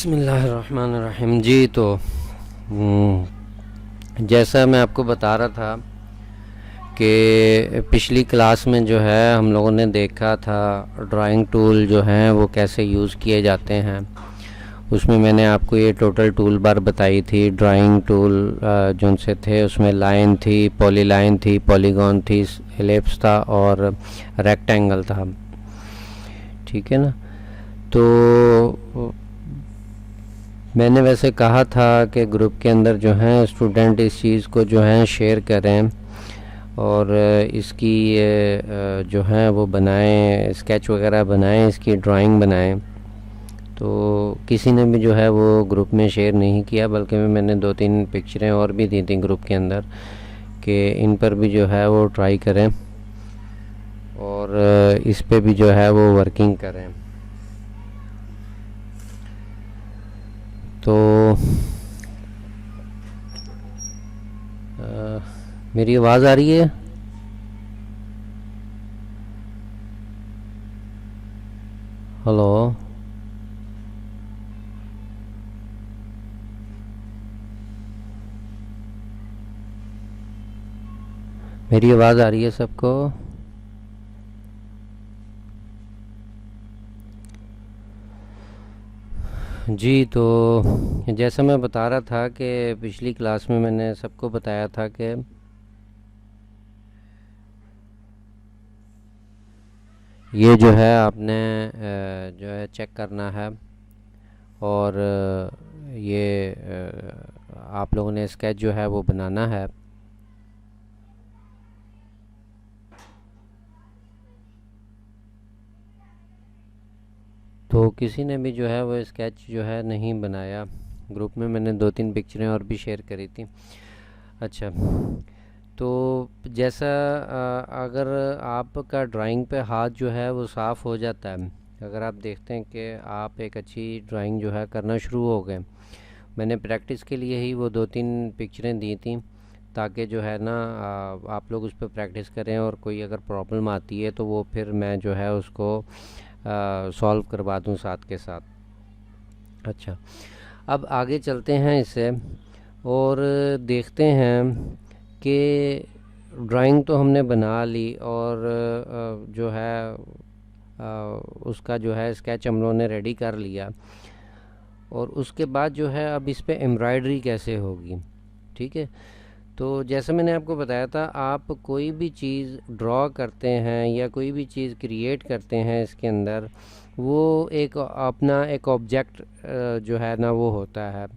बिस्मिल्लाहिर्रहमानिर्रहीम। जी तो जैसा मैं आपको बता रहा था कि पिछली क्लास में जो है हम लोगों ने देखा था ड्राइंग टूल जो हैं वो कैसे यूज़ किए जाते हैं। उसमें मैंने आपको ये टोटल टूल बार बताई थी। ड्राइंग टूल जो से थे उसमें लाइन थी, पॉलीलाइन थी, पॉलीगॉन थी, एलिप्स था और रेक्टेंगल था। ठीक है ना। तो मैंने वैसे कहा था कि ग्रुप के अंदर जो हैं स्टूडेंट इस चीज़ को जो है शेयर करें और इसकी जो है वो बनाएं, स्केच वगैरह बनाएं, इसकी ड्राइंग बनाएं। तो किसी ने भी जो है वो ग्रुप में शेयर नहीं किया, बल्कि मैंने 2-3 पिक्चरें और भी दी थी ग्रुप के अंदर कि इन पर भी जो है वो ट्राई करें और इस पे भी जो है वो वर्किंग करें। तो मेरी आवाज़ आ रही है? हेलो, मेरी आवाज़ आ रही है सबको? जी तो जैसा मैं बता रहा था कि पिछली क्लास में मैंने सबको बताया था कि ये जो है आपने जो है चेक करना है और ये आप लोगों ने स्केच जो है वो बनाना है। तो किसी ने भी जो है वो स्केच जो है नहीं बनाया। ग्रुप में मैंने 2-3 पिक्चरें और भी शेयर करी थी। अच्छा, तो जैसा अगर आपका ड्राइंग पे हाथ जो है वो साफ़ हो जाता है, अगर आप देखते हैं कि आप एक अच्छी ड्राइंग जो है करना शुरू हो गए, मैंने प्रैक्टिस के लिए ही वो 2-3 पिक्चरें दी थी ताकि जो है ना आप लोग उस पर प्रैक्टिस करें और कोई अगर प्रॉब्लम आती है तो वो फिर मैं जो है उसको सॉल्व करवा दूं साथ के साथ। अच्छा, अब आगे चलते हैं इससे और देखते हैं कि ड्राइंग तो हमने बना ली और जो है उसका जो है स्केच हम लोगों ने रेडी कर लिया और उसके बाद जो है अब इस पे एम्ब्रॉयडरी कैसे होगी। ठीक है, तो जैसे मैंने आपको बताया था, आप कोई भी चीज़ ड्रॉ करते हैं या कोई भी चीज़ क्रिएट करते हैं इसके अंदर, वो एक अपना एक ऑब्जेक्ट जो है ना वो होता है,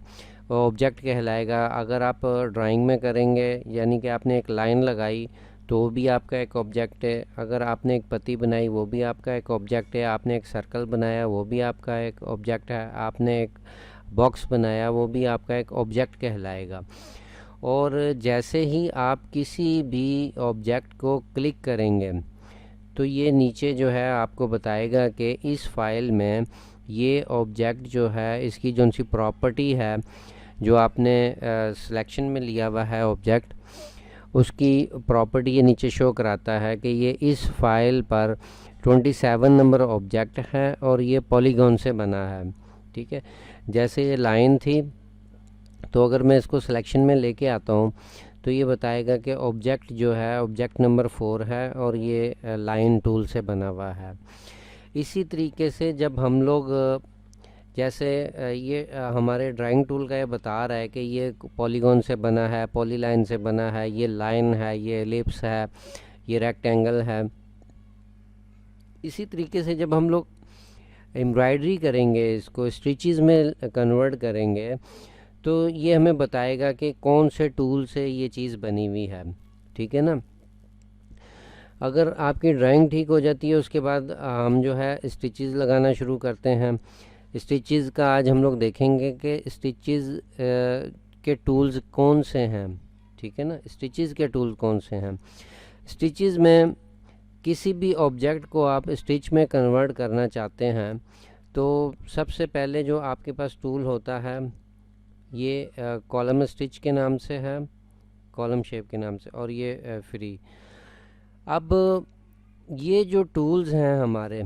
ऑब्जेक्ट कहलाएगा। अगर आप ड्राइंग में करेंगे यानी कि आपने एक लाइन लगाई तो वो भी आपका एक ऑब्जेक्ट है, अगर आपने एक पत्ती बनाई वो भी आपका एक ऑब्जेक्ट है, आपने एक सर्कल बनाया वो भी आपका एक ऑब्जेक्ट है, आपने एक बॉक्स बनाया वो भी आपका एक ऑब्जेक्ट कहलाएगा। और जैसे ही आप किसी भी ऑब्जेक्ट को क्लिक करेंगे तो ये नीचे जो है आपको बताएगा कि इस फाइल में ये ऑब्जेक्ट जो है इसकी जो सी प्रॉपर्टी है जो आपने सिलेक्शन में लिया हुआ है ऑब्जेक्ट, उसकी प्रॉपर्टी ये नीचे शो कराता है कि ये इस फाइल पर 27 नंबर ऑब्जेक्ट है और ये पॉलीगॉन से बना है। ठीक है, जैसे ये लाइन थी तो अगर मैं इसको सिलेक्शन में लेके आता हूँ तो ये बताएगा कि ऑब्जेक्ट जो है ऑब्जेक्ट नंबर 4 है और ये लाइन टूल से बना हुआ है। इसी तरीके से जब हम लोग जैसे ये हमारे ड्राइंग टूल का ये बता रहा है कि ये पॉलीगॉन से बना है, पॉलीलाइन से बना है, ये लाइन है, ये एलिप्स है, ये रेक्टेंगल है। इसी तरीके से जब हम लोग एम्ब्रॉयडरी करेंगे, इसको स्टिचेस में कन्वर्ट करेंगे, तो ये हमें बताएगा कि कौन से टूल से ये चीज़ बनी हुई है। ठीक है ना। अगर आपकी ड्राइंग ठीक हो जाती है उसके बाद हम जो है स्टिचेस लगाना शुरू करते हैं। स्टिचेस का आज हम लोग देखेंगे कि स्टिचेस के टूल्स कौन से हैं। ठीक है ना, स्टिचेस के टूल कौन से हैं। स्टिचेस में किसी भी ऑब्जेक्ट को आप स्टिच में कन्वर्ट करना चाहते हैं तो सबसे पहले जो आपके पास टूल होता है ये कॉलम स्टिच के नाम से है, कॉलम शेप के नाम से, और ये फ्री। अब ये जो टूल्स हैं हमारे,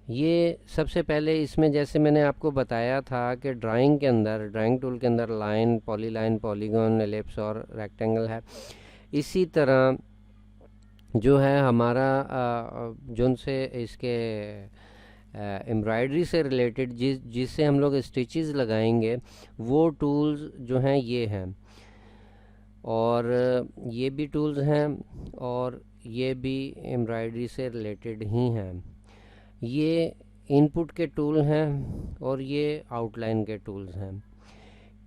ये सबसे पहले इसमें जैसे मैंने आपको बताया था कि ड्राइंग के अंदर, ड्राइंग टूल के अंदर लाइन, पॉलीलाइन, पॉलीगॉन, एलिप्स और रेक्टेंगल है। इसी तरह जो है हमारा जो से इसके एम्ब्रॉयडरी से रिलेटेड जिससे हम लोग स्टिचेस लगाएंगे, वो टूल्स जो हैं ये हैं, और ये भी टूल्स हैं, और ये भी एम्ब्रॉयडरी से रिलेटेड ही हैं। ये इनपुट के टूल हैं और ये आउटलाइन के टूल्स हैं।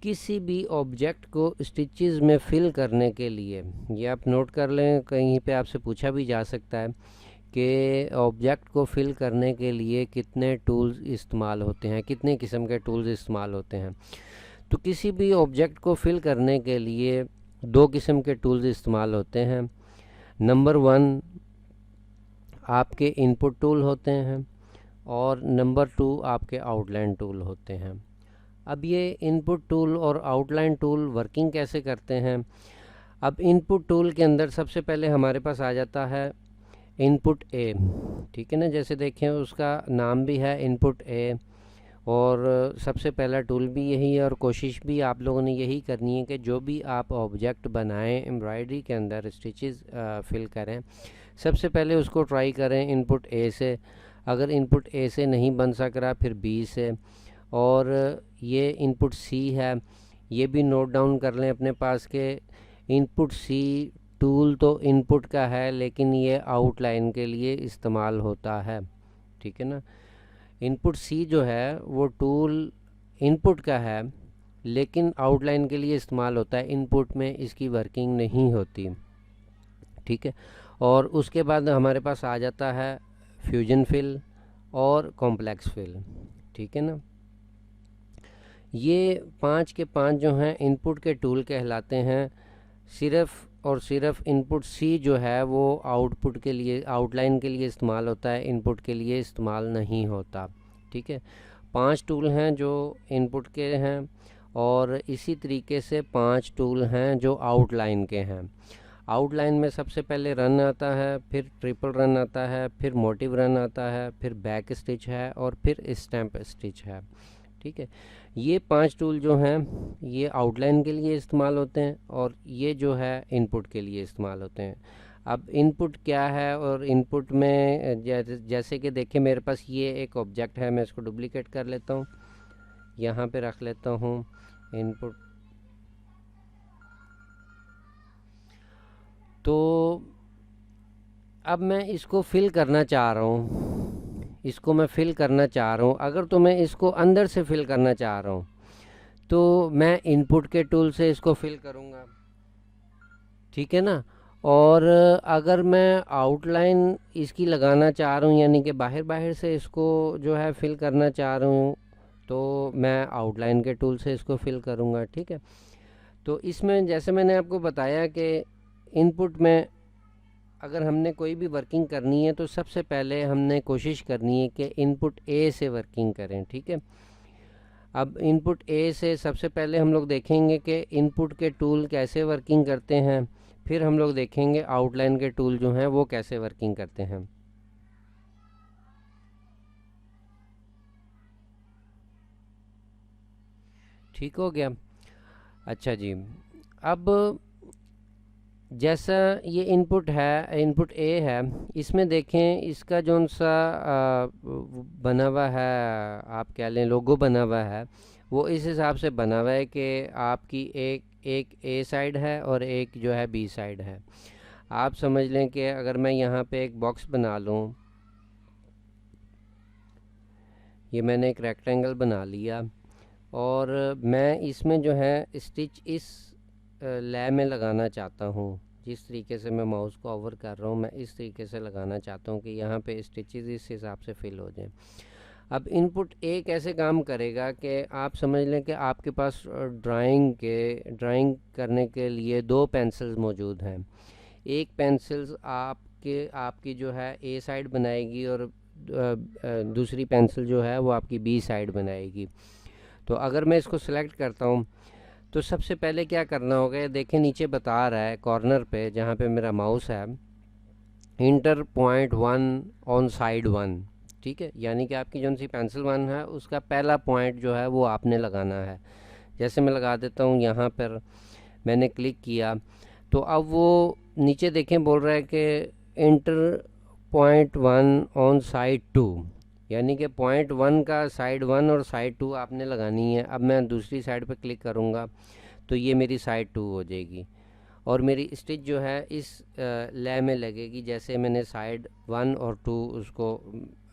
किसी भी ऑब्जेक्ट को स्टिचेस में फिल करने के लिए, ये आप नोट कर लें, कहीं पे आपसे पूछा भी जा सकता है कि ऑब्जेक्ट को फिल करने के लिए कितने टूल्स इस्तेमाल होते हैं, कितने किस्म के टूल्स इस्तेमाल होते हैं। तो किसी भी ऑब्जेक्ट को फिल करने के लिए दो किस्म के टूल्स इस्तेमाल होते हैं। नंबर 1 आपके इनपुट टूल होते हैं और नंबर 2 आपके आउटलाइन टूल होते हैं। अब ये इनपुट टूल और आउटलाइन टूल वर्किंग कैसे करते हैं? अब इनपुट टूल के अंदर सबसे पहले हमारे पास आ जाता है इनपुट ए, ठीक है ना। जैसे देखें उसका नाम भी है इनपुट ए, और सबसे पहला टूल भी यही है, और कोशिश भी आप लोगों ने यही करनी है कि जो भी आप ऑब्जेक्ट बनाएं एम्ब्रॉयडरी के अंदर, स्टिचेस फिल करें, सबसे पहले उसको ट्राई करें इनपुट ए से। अगर इनपुट ए से नहीं बन सक रहा फिर बी से, और ये इनपुट सी है, ये भी नोट डाउन कर लें अपने पास के इनपुट सी टूल तो इनपुट का है लेकिन ये आउटलाइन के लिए इस्तेमाल होता है, ठीक है ना। इनपुट सी जो है वो टूल इनपुट का है लेकिन आउटलाइन के लिए इस्तेमाल होता है, इनपुट में इसकी वर्किंग नहीं होती, ठीक है। और उसके बाद हमारे पास आ जाता है फ्यूजन फिल और कॉम्प्लेक्स फिल, ठीक है ना। ये 5 के 5 जो हैं इनपुट के टूल कहलाते हैं। सिर्फ़ और सिर्फ इनपुट सी जो है वो आउटपुट के लिए, आउटलाइन के लिए इस्तेमाल होता है, इनपुट के लिए इस्तेमाल नहीं होता, ठीक है। 5 टूल हैं जो इनपुट के हैं, और इसी तरीके से 5 टूल हैं जो आउटलाइन के हैं। आउटलाइन में सबसे पहले रन आता है, फिर ट्रिपल रन आता है, फिर मोटिव रन आता है, फिर बैक स्टिच है, और फिर स्टैम्प स्टिच है, ठीक है। ये 5 टूल जो हैं ये आउटलाइन के लिए इस्तेमाल होते हैं, और ये जो है इनपुट के लिए इस्तेमाल होते हैं। अब इनपुट क्या है, और इनपुट में जैसे कि देखिए मेरे पास ये एक ऑब्जेक्ट है, मैं इसको डुप्लीकेट कर लेता हूँ, यहाँ पे रख लेता हूँ इनपुट। तो अब मैं इसको फिल करना चाह रहा हूँ, इसको मैं फिल करना चाह रहा हूँ। अगर तो मैं इसको अंदर से फिल करना चाह रहा हूँ तो मैं इनपुट के टूल से इसको फिल करूँगा, ठीक है ना। और अगर मैं आउटलाइन इसकी लगाना चाह रहा हूँ, यानी कि बाहर बाहर से इसको जो है फिल करना चाह रहा हूँ, तो मैं आउटलाइन के टूल से इसको फिल करूँगा, ठीक है। तो इसमें जैसे मैंने आपको बताया कि इनपुट में अगर हमने कोई भी वर्किंग करनी है तो सबसे पहले हमने कोशिश करनी है कि इनपुट ए से वर्किंग करें, ठीक है। अब इनपुट ए से सबसे पहले हम लोग देखेंगे कि इनपुट के टूल कैसे वर्किंग करते हैं, फिर हम लोग देखेंगे आउटलाइन के टूल जो हैं वो कैसे वर्किंग करते हैं। ठीक हो गया। अच्छा जी, अब जैसा ये इनपुट है, इनपुट ए है, इसमें देखें इसका जो सा बना हुआ है, आप कह लें लोगो बना हुआ है, वो इस हिसाब से बना हुआ है कि आपकी एक ए साइड है और एक जो है बी साइड है। आप समझ लें कि अगर मैं यहाँ पे एक बॉक्स बना लूँ, ये मैंने एक रेक्टेंगल बना लिया, और मैं इसमें जो है स्टिच इस लय में लगाना चाहता हूँ। जिस तरीके से मैं माउस को ओवर कर रहा हूँ, मैं इस तरीके से लगाना चाहता हूँ कि यहाँ पे स्टिचेस इस हिसाब से फिल हो जाएं। अब इनपुट ए कैसे काम करेगा कि आप समझ लें कि आपके पास ड्राइंग करने के लिए 2 पेंसिल्स मौजूद हैं। एक पेंसिल्स आपकी जो है ए साइड बनाएगी, और दूसरी पेंसिल जो है वो आपकी बी साइड बनाएगी। तो अगर मैं इसको सिलेक्ट करता हूँ तो सबसे पहले क्या करना होगा, देखें नीचे बता रहा है कॉर्नर पे जहाँ पे मेरा माउस है, इंटर पॉइंट 1 ऑन साइड 1, ठीक है, यानी कि आपकी जो सी पेंसिल वन है उसका पहला पॉइंट जो है वो आपने लगाना है। जैसे मैं लगा देता हूँ, यहाँ पर मैंने क्लिक किया तो अब वो नीचे देखें बोल रहा है कि enter point one on side two, यानी कि पॉइंट वन का साइड वन और साइड टू आपने लगानी है। अब मैं दूसरी साइड पर क्लिक करूँगा तो ये मेरी साइड टू हो जाएगी और मेरी स्टिच जो है इस लय में लगेगी जैसे मैंने साइड वन और टू उसको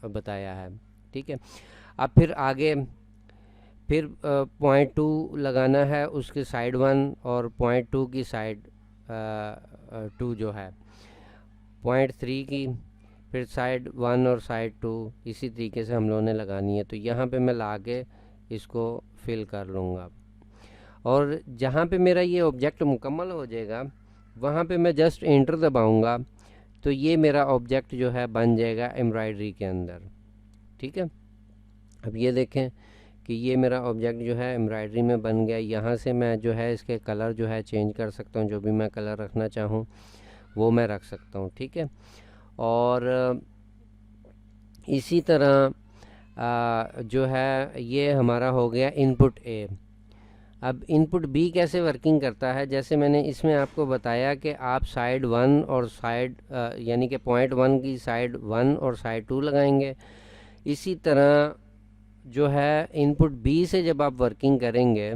बताया है। ठीक है, अब फिर आगे फिर पॉइंट टू लगाना है उसके साइड वन और पॉइंट टू की साइड टू जो है पॉइंट थ्री की, फिर साइड वन और साइड टू इसी तरीके से हम लोगों ने लगानी है। तो यहाँ पे मैं ला के इसको फिल कर लूँगा और जहाँ पे मेरा ये ऑब्जेक्ट मुकम्मल हो जाएगा वहाँ पे मैं जस्ट एंटर दबाऊँगा तो ये मेरा ऑब्जेक्ट जो है बन जाएगा एम्ब्रॉयडरी के अंदर। ठीक है, अब ये देखें कि ये मेरा ऑब्जेक्ट जो है एम्ब्रॉयडरी में बन गया। यहाँ से मैं जो है इसके कलर जो है चेंज कर सकता हूँ, जो भी मैं कलर रखना चाहूँ वो मैं रख सकता हूँ। ठीक है, और इसी तरह जो है ये हमारा हो गया इनपुट ए। अब इनपुट बी कैसे वर्किंग करता है, जैसे मैंने इसमें आपको बताया कि आप साइड वन और साइड यानी कि पॉइंट वन की साइड वन और साइड टू लगाएंगे। इसी तरह जो है इनपुट बी से जब आप वर्किंग करेंगे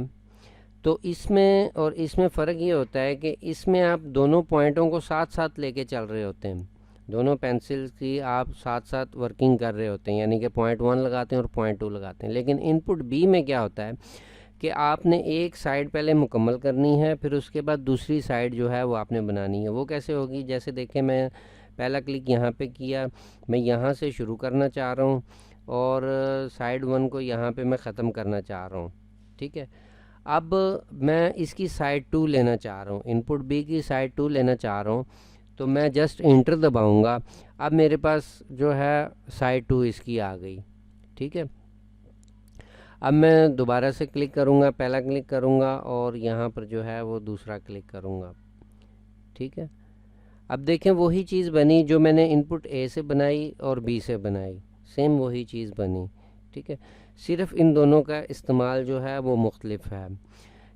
तो इसमें और इसमें फ़र्क ये होता है कि इसमें आप दोनों पॉइंटों को साथ साथ लेके चल रहे होते हैं, दोनों पेंसिल्स की आप साथ साथ वर्किंग कर रहे होते हैं, यानी कि पॉइंट वन लगाते हैं और पॉइंट टू लगाते हैं। लेकिन इनपुट बी में क्या होता है कि आपने एक साइड पहले मुकम्मल करनी है, फिर उसके बाद दूसरी साइड जो है वो आपने बनानी है। वो कैसे होगी, जैसे देखें मैं पहला क्लिक यहाँ पे किया, मैं यहाँ से शुरू करना चाह रहा हूँ और साइड वन को यहाँ पे मैं ख़त्म करना चाह रहा हूँ। ठीक है, अब मैं इसकी साइड टू लेना चाह रहा हूँ, इनपुट बी की साइड टू लेना चाह रहा हूँ तो मैं जस्ट इंटर दबाऊँगा। अब मेरे पास जो है साइड टू इसकी आ गई। ठीक है, अब मैं दोबारा से क्लिक करूँगा, पहला क्लिक करूँगा और यहाँ पर जो है वो दूसरा क्लिक करूँगा। ठीक है, अब देखें वही चीज़ बनी जो मैंने इनपुट ए से बनाई और बी से बनाई, सेम वही चीज़ बनी। ठीक है, सिर्फ इन दोनों का इस्तेमाल जो है वो मुख्तलिफ है।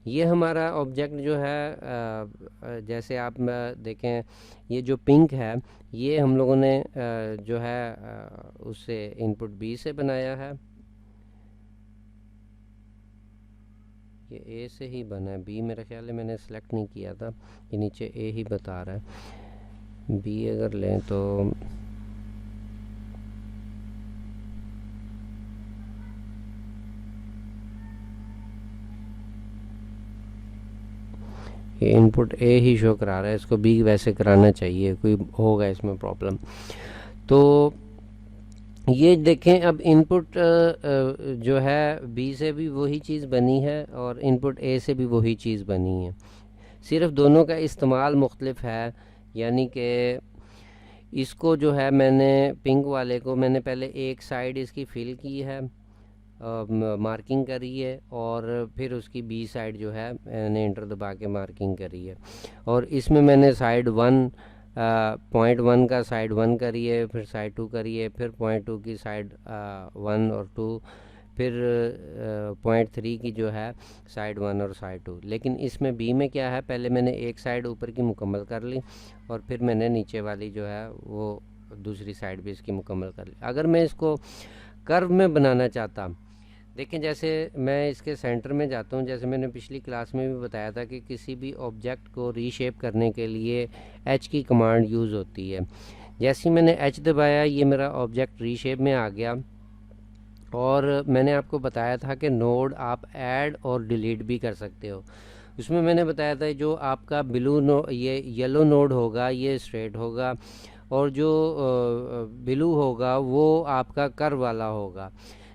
ये हमारा ऑब्जेक्ट जो है जैसे आप देखें ये जो पिंक है ये हम लोगों ने जो है उससे इनपुट बी से बनाया है, ये ए से ही बना है। बी मेरा ख्याल है मैंने सेलेक्ट नहीं किया था, ये नीचे ए ही बता रहा है। बी अगर लें तो ये इनपुट ए ही शो करा रहा है, इसको बी वैसे कराना चाहिए, कोई होगा इसमें प्रॉब्लम। तो ये देखें अब इनपुट जो है बी से भी वही चीज़ बनी है और इनपुट ए से भी वही चीज़ बनी है, सिर्फ दोनों का इस्तेमाल मुख्तलिफ है। यानी कि इसको जो है मैंने पिंक वाले को मैंने पहले एक साइड इसकी फिल की है, मार्किंग करी है और फिर उसकी बी साइड जो है मैंने इंटर दबा के मार्किंग करी है और इसमें मैंने साइड वन पॉइंट वन का साइड वन करी है, फिर साइड टू करी है, फिर पॉइंट टू की साइड वन और टू, फिर पॉइंट थ्री की जो है साइड वन और साइड टू। लेकिन इसमें बी में क्या है, पहले मैंने एक साइड ऊपर की मुकम्मल कर ली और फिर मैंने नीचे वाली जो है वो दूसरी साइड भी इसकी मुकम्मल कर ली। अगर मैं इसको कर्व में बनाना चाहता, देखें जैसे मैं इसके सेंटर में जाता हूँ, जैसे मैंने पिछली क्लास में भी बताया था कि किसी भी ऑब्जेक्ट को रीशेप करने के लिए एच की कमांड यूज़ होती है। जैसे ही मैंने एच दबाया ये मेरा ऑब्जेक्ट रीशेप में आ गया और मैंने आपको बताया था कि नोड आप ऐड और डिलीट भी कर सकते हो। उसमें मैंने बताया था जो आपका ब्लू ये येलो नोड होगा ये स्ट्रेट होगा और जो ब्लू होगा वो आपका कर्व वाला होगा।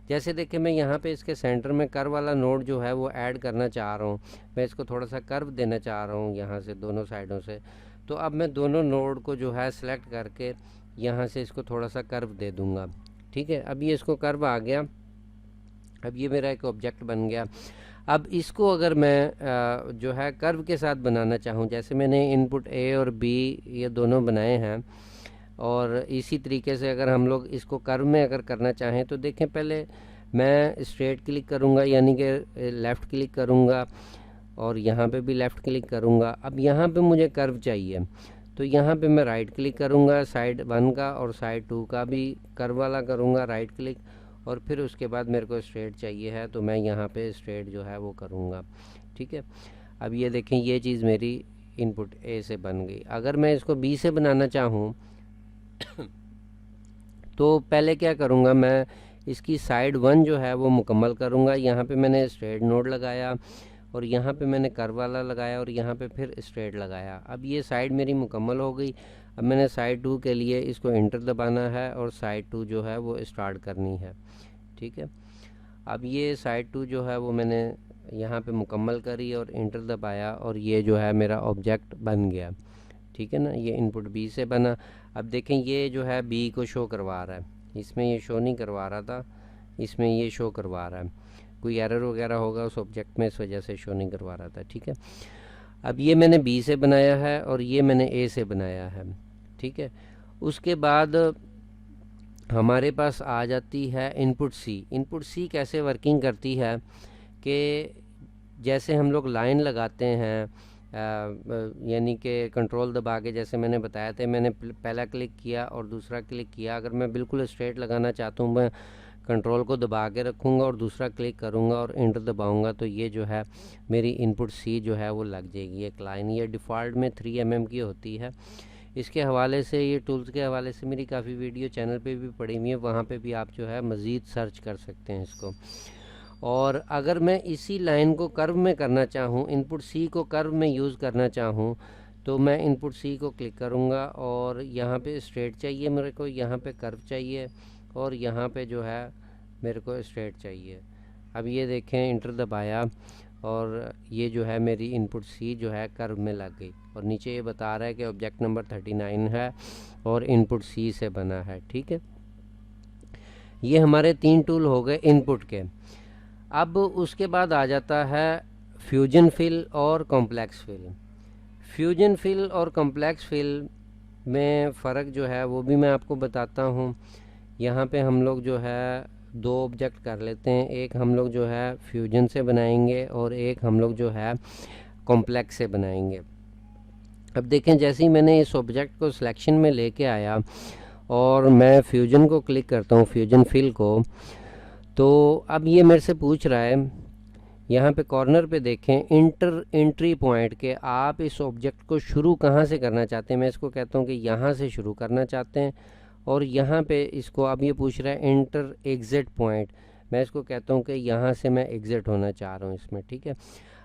जैसे देखिए मैं यहाँ पे इसके सेंटर में कर्व वाला नोड जो है वो ऐड करना चाह रहा हूँ, मैं इसको थोड़ा सा कर्व देना चाह रहा हूँ यहाँ से दोनों साइडों से। तो अब मैं दोनों नोड को जो है सिलेक्ट करके यहाँ से इसको थोड़ा सा कर्व दे दूँगा। ठीक है, अब ये इसको कर्व आ गया, अब ये मेरा एक ऑब्जेक्ट बन गया। अब इसको अगर मैं जो है कर्व के साथ बनाना चाहूँ, जैसे मैंने इनपुट ए और बी ये दोनों बनाए हैं, और इसी तरीके से अगर हम लोग इसको कर्व में अगर करना चाहें तो देखें, पहले मैं स्ट्रेट क्लिक करूँगा, यानी कि लेफ़्ट क्लिक करूँगा और यहाँ पे भी लेफ़्ट क्लिक करूँगा। अब यहाँ पे मुझे कर्व चाहिए तो यहाँ पे मैं राइट क्लिक करूँगा, साइड 1 का और साइड 2 का भी कर्व वाला करूँगा राइट क्लिक, और फिर उसके बाद मेरे को स्ट्रेट चाहिए है तो मैं यहाँ पे स्ट्रेट जो है वो करूँगा। ठीक है, अब ये देखें ये चीज़ मेरी इनपुट ए से बन गई। अगर मैं इसको बी से बनाना चाहूँ तो पहले क्या करूँगा, मैं इसकी साइड 1 जो है वो मुकम्मल करूँगा। यहाँ पे मैंने स्ट्रेट नोड लगाया और यहाँ पे मैंने कर्व वाला लगाया और यहाँ पे फिर स्ट्रेट लगाया। अब ये साइड मेरी मुकम्मल हो गई। अब मैंने साइड 2 के लिए इसको इंटर दबाना है और साइड 2 जो है वो स्टार्ट करनी है। ठीक है, अब ये साइड 2 जो है वो मैंने यहाँ पे मुकम्मल करी और इंटर दबाया और ये जो है मेरा ऑब्जेक्ट बन गया। ठीक है ना, ये इनपुट बी से बना। अब देखें ये जो है बी को शो करवा रहा है, इसमें ये शो नहीं करवा रहा था, इसमें ये शो करवा रहा है। कोई एरर वगैरह होगा उस ऑब्जेक्ट में, इस वजह से शो नहीं करवा रहा था। ठीक है, अब ये मैंने बी से बनाया है और ये मैंने ए से बनाया है। ठीक है, उसके बाद हमारे पास आ जाती है इनपुट सी। इनपुट सी कैसे वर्किंग करती है कि जैसे हम लोग लाइन लगाते हैं, यानी कि कंट्रोल दबा के, जैसे मैंने बताया था, मैंने पहला क्लिक किया और दूसरा क्लिक किया। अगर मैं बिल्कुल स्ट्रेट लगाना चाहता हूँ, मैं कंट्रोल को दबा के रखूँगा और दूसरा क्लिक करूँगा और इंटर दबाऊँगा तो ये जो है मेरी इनपुट सी जो है वो लग जाएगी एक लाइन। ये डिफ़ॉल्ट में 3 mm की होती है। इसके हवाले से, ये टूल्स के हवाले से मेरी काफ़ी वीडियो चैनल पे भी पड़ी हुई है, वहाँ पे भी आप जो है मज़ीद सर्च कर सकते हैं इसको। और अगर मैं इसी लाइन को कर्व में करना चाहूँ, इनपुट सी को कर्व में यूज़ करना चाहूँ, तो मैं इनपुट सी को क्लिक करूँगा और यहाँ पे स्ट्रेट चाहिए मेरे को, यहाँ पे कर्व चाहिए और यहाँ पे जो है मेरे को स्ट्रेट चाहिए। अब ये देखें इंटर दबाया और ये जो है मेरी इनपुट सी जो है कर्व में लग गई और नीचे ये बता रहा है कि ऑब्जेक्ट नंबर 39 है और इनपुट सी से बना है। ठीक है, ये हमारे 3 टूल हो गए इनपुट के। अब उसके बाद आ जाता है फ्यूजन फिल और कॉम्प्लेक्स फिल। फ्यूजन फिल और कॉम्प्लेक्स फिल में फ़र्क जो है वो भी मैं आपको बताता हूँ। यहाँ पे हम लोग जो है 2 ऑब्जेक्ट कर लेते हैं, एक हम लोग जो है फ्यूजन से बनाएंगे और एक हम लोग जो है कॉम्प्लेक्स से बनाएंगे। अब देखें, जैसे ही मैंने इस ऑब्जेक्ट को सिलेक्शन में लेके आया और मैं फ्यूजन को क्लिक करता हूँ, फ्यूजन फिल को, तो अब ये मेरे से पूछ रहा है, यहाँ पे कॉर्नर पे देखें एंट्री पॉइंट के आप इस ऑब्जेक्ट को शुरू कहाँ से करना चाहते हैं। मैं इसको कहता हूँ कि यहाँ से शुरू करना चाहते हैं और यहाँ पे इसको अब ये पूछ रहा है एंटर एग्जिट पॉइंट, मैं इसको कहता हूँ कि यहाँ से मैं एग्जिट होना चाह रहा हूँ इसमें। ठीक है,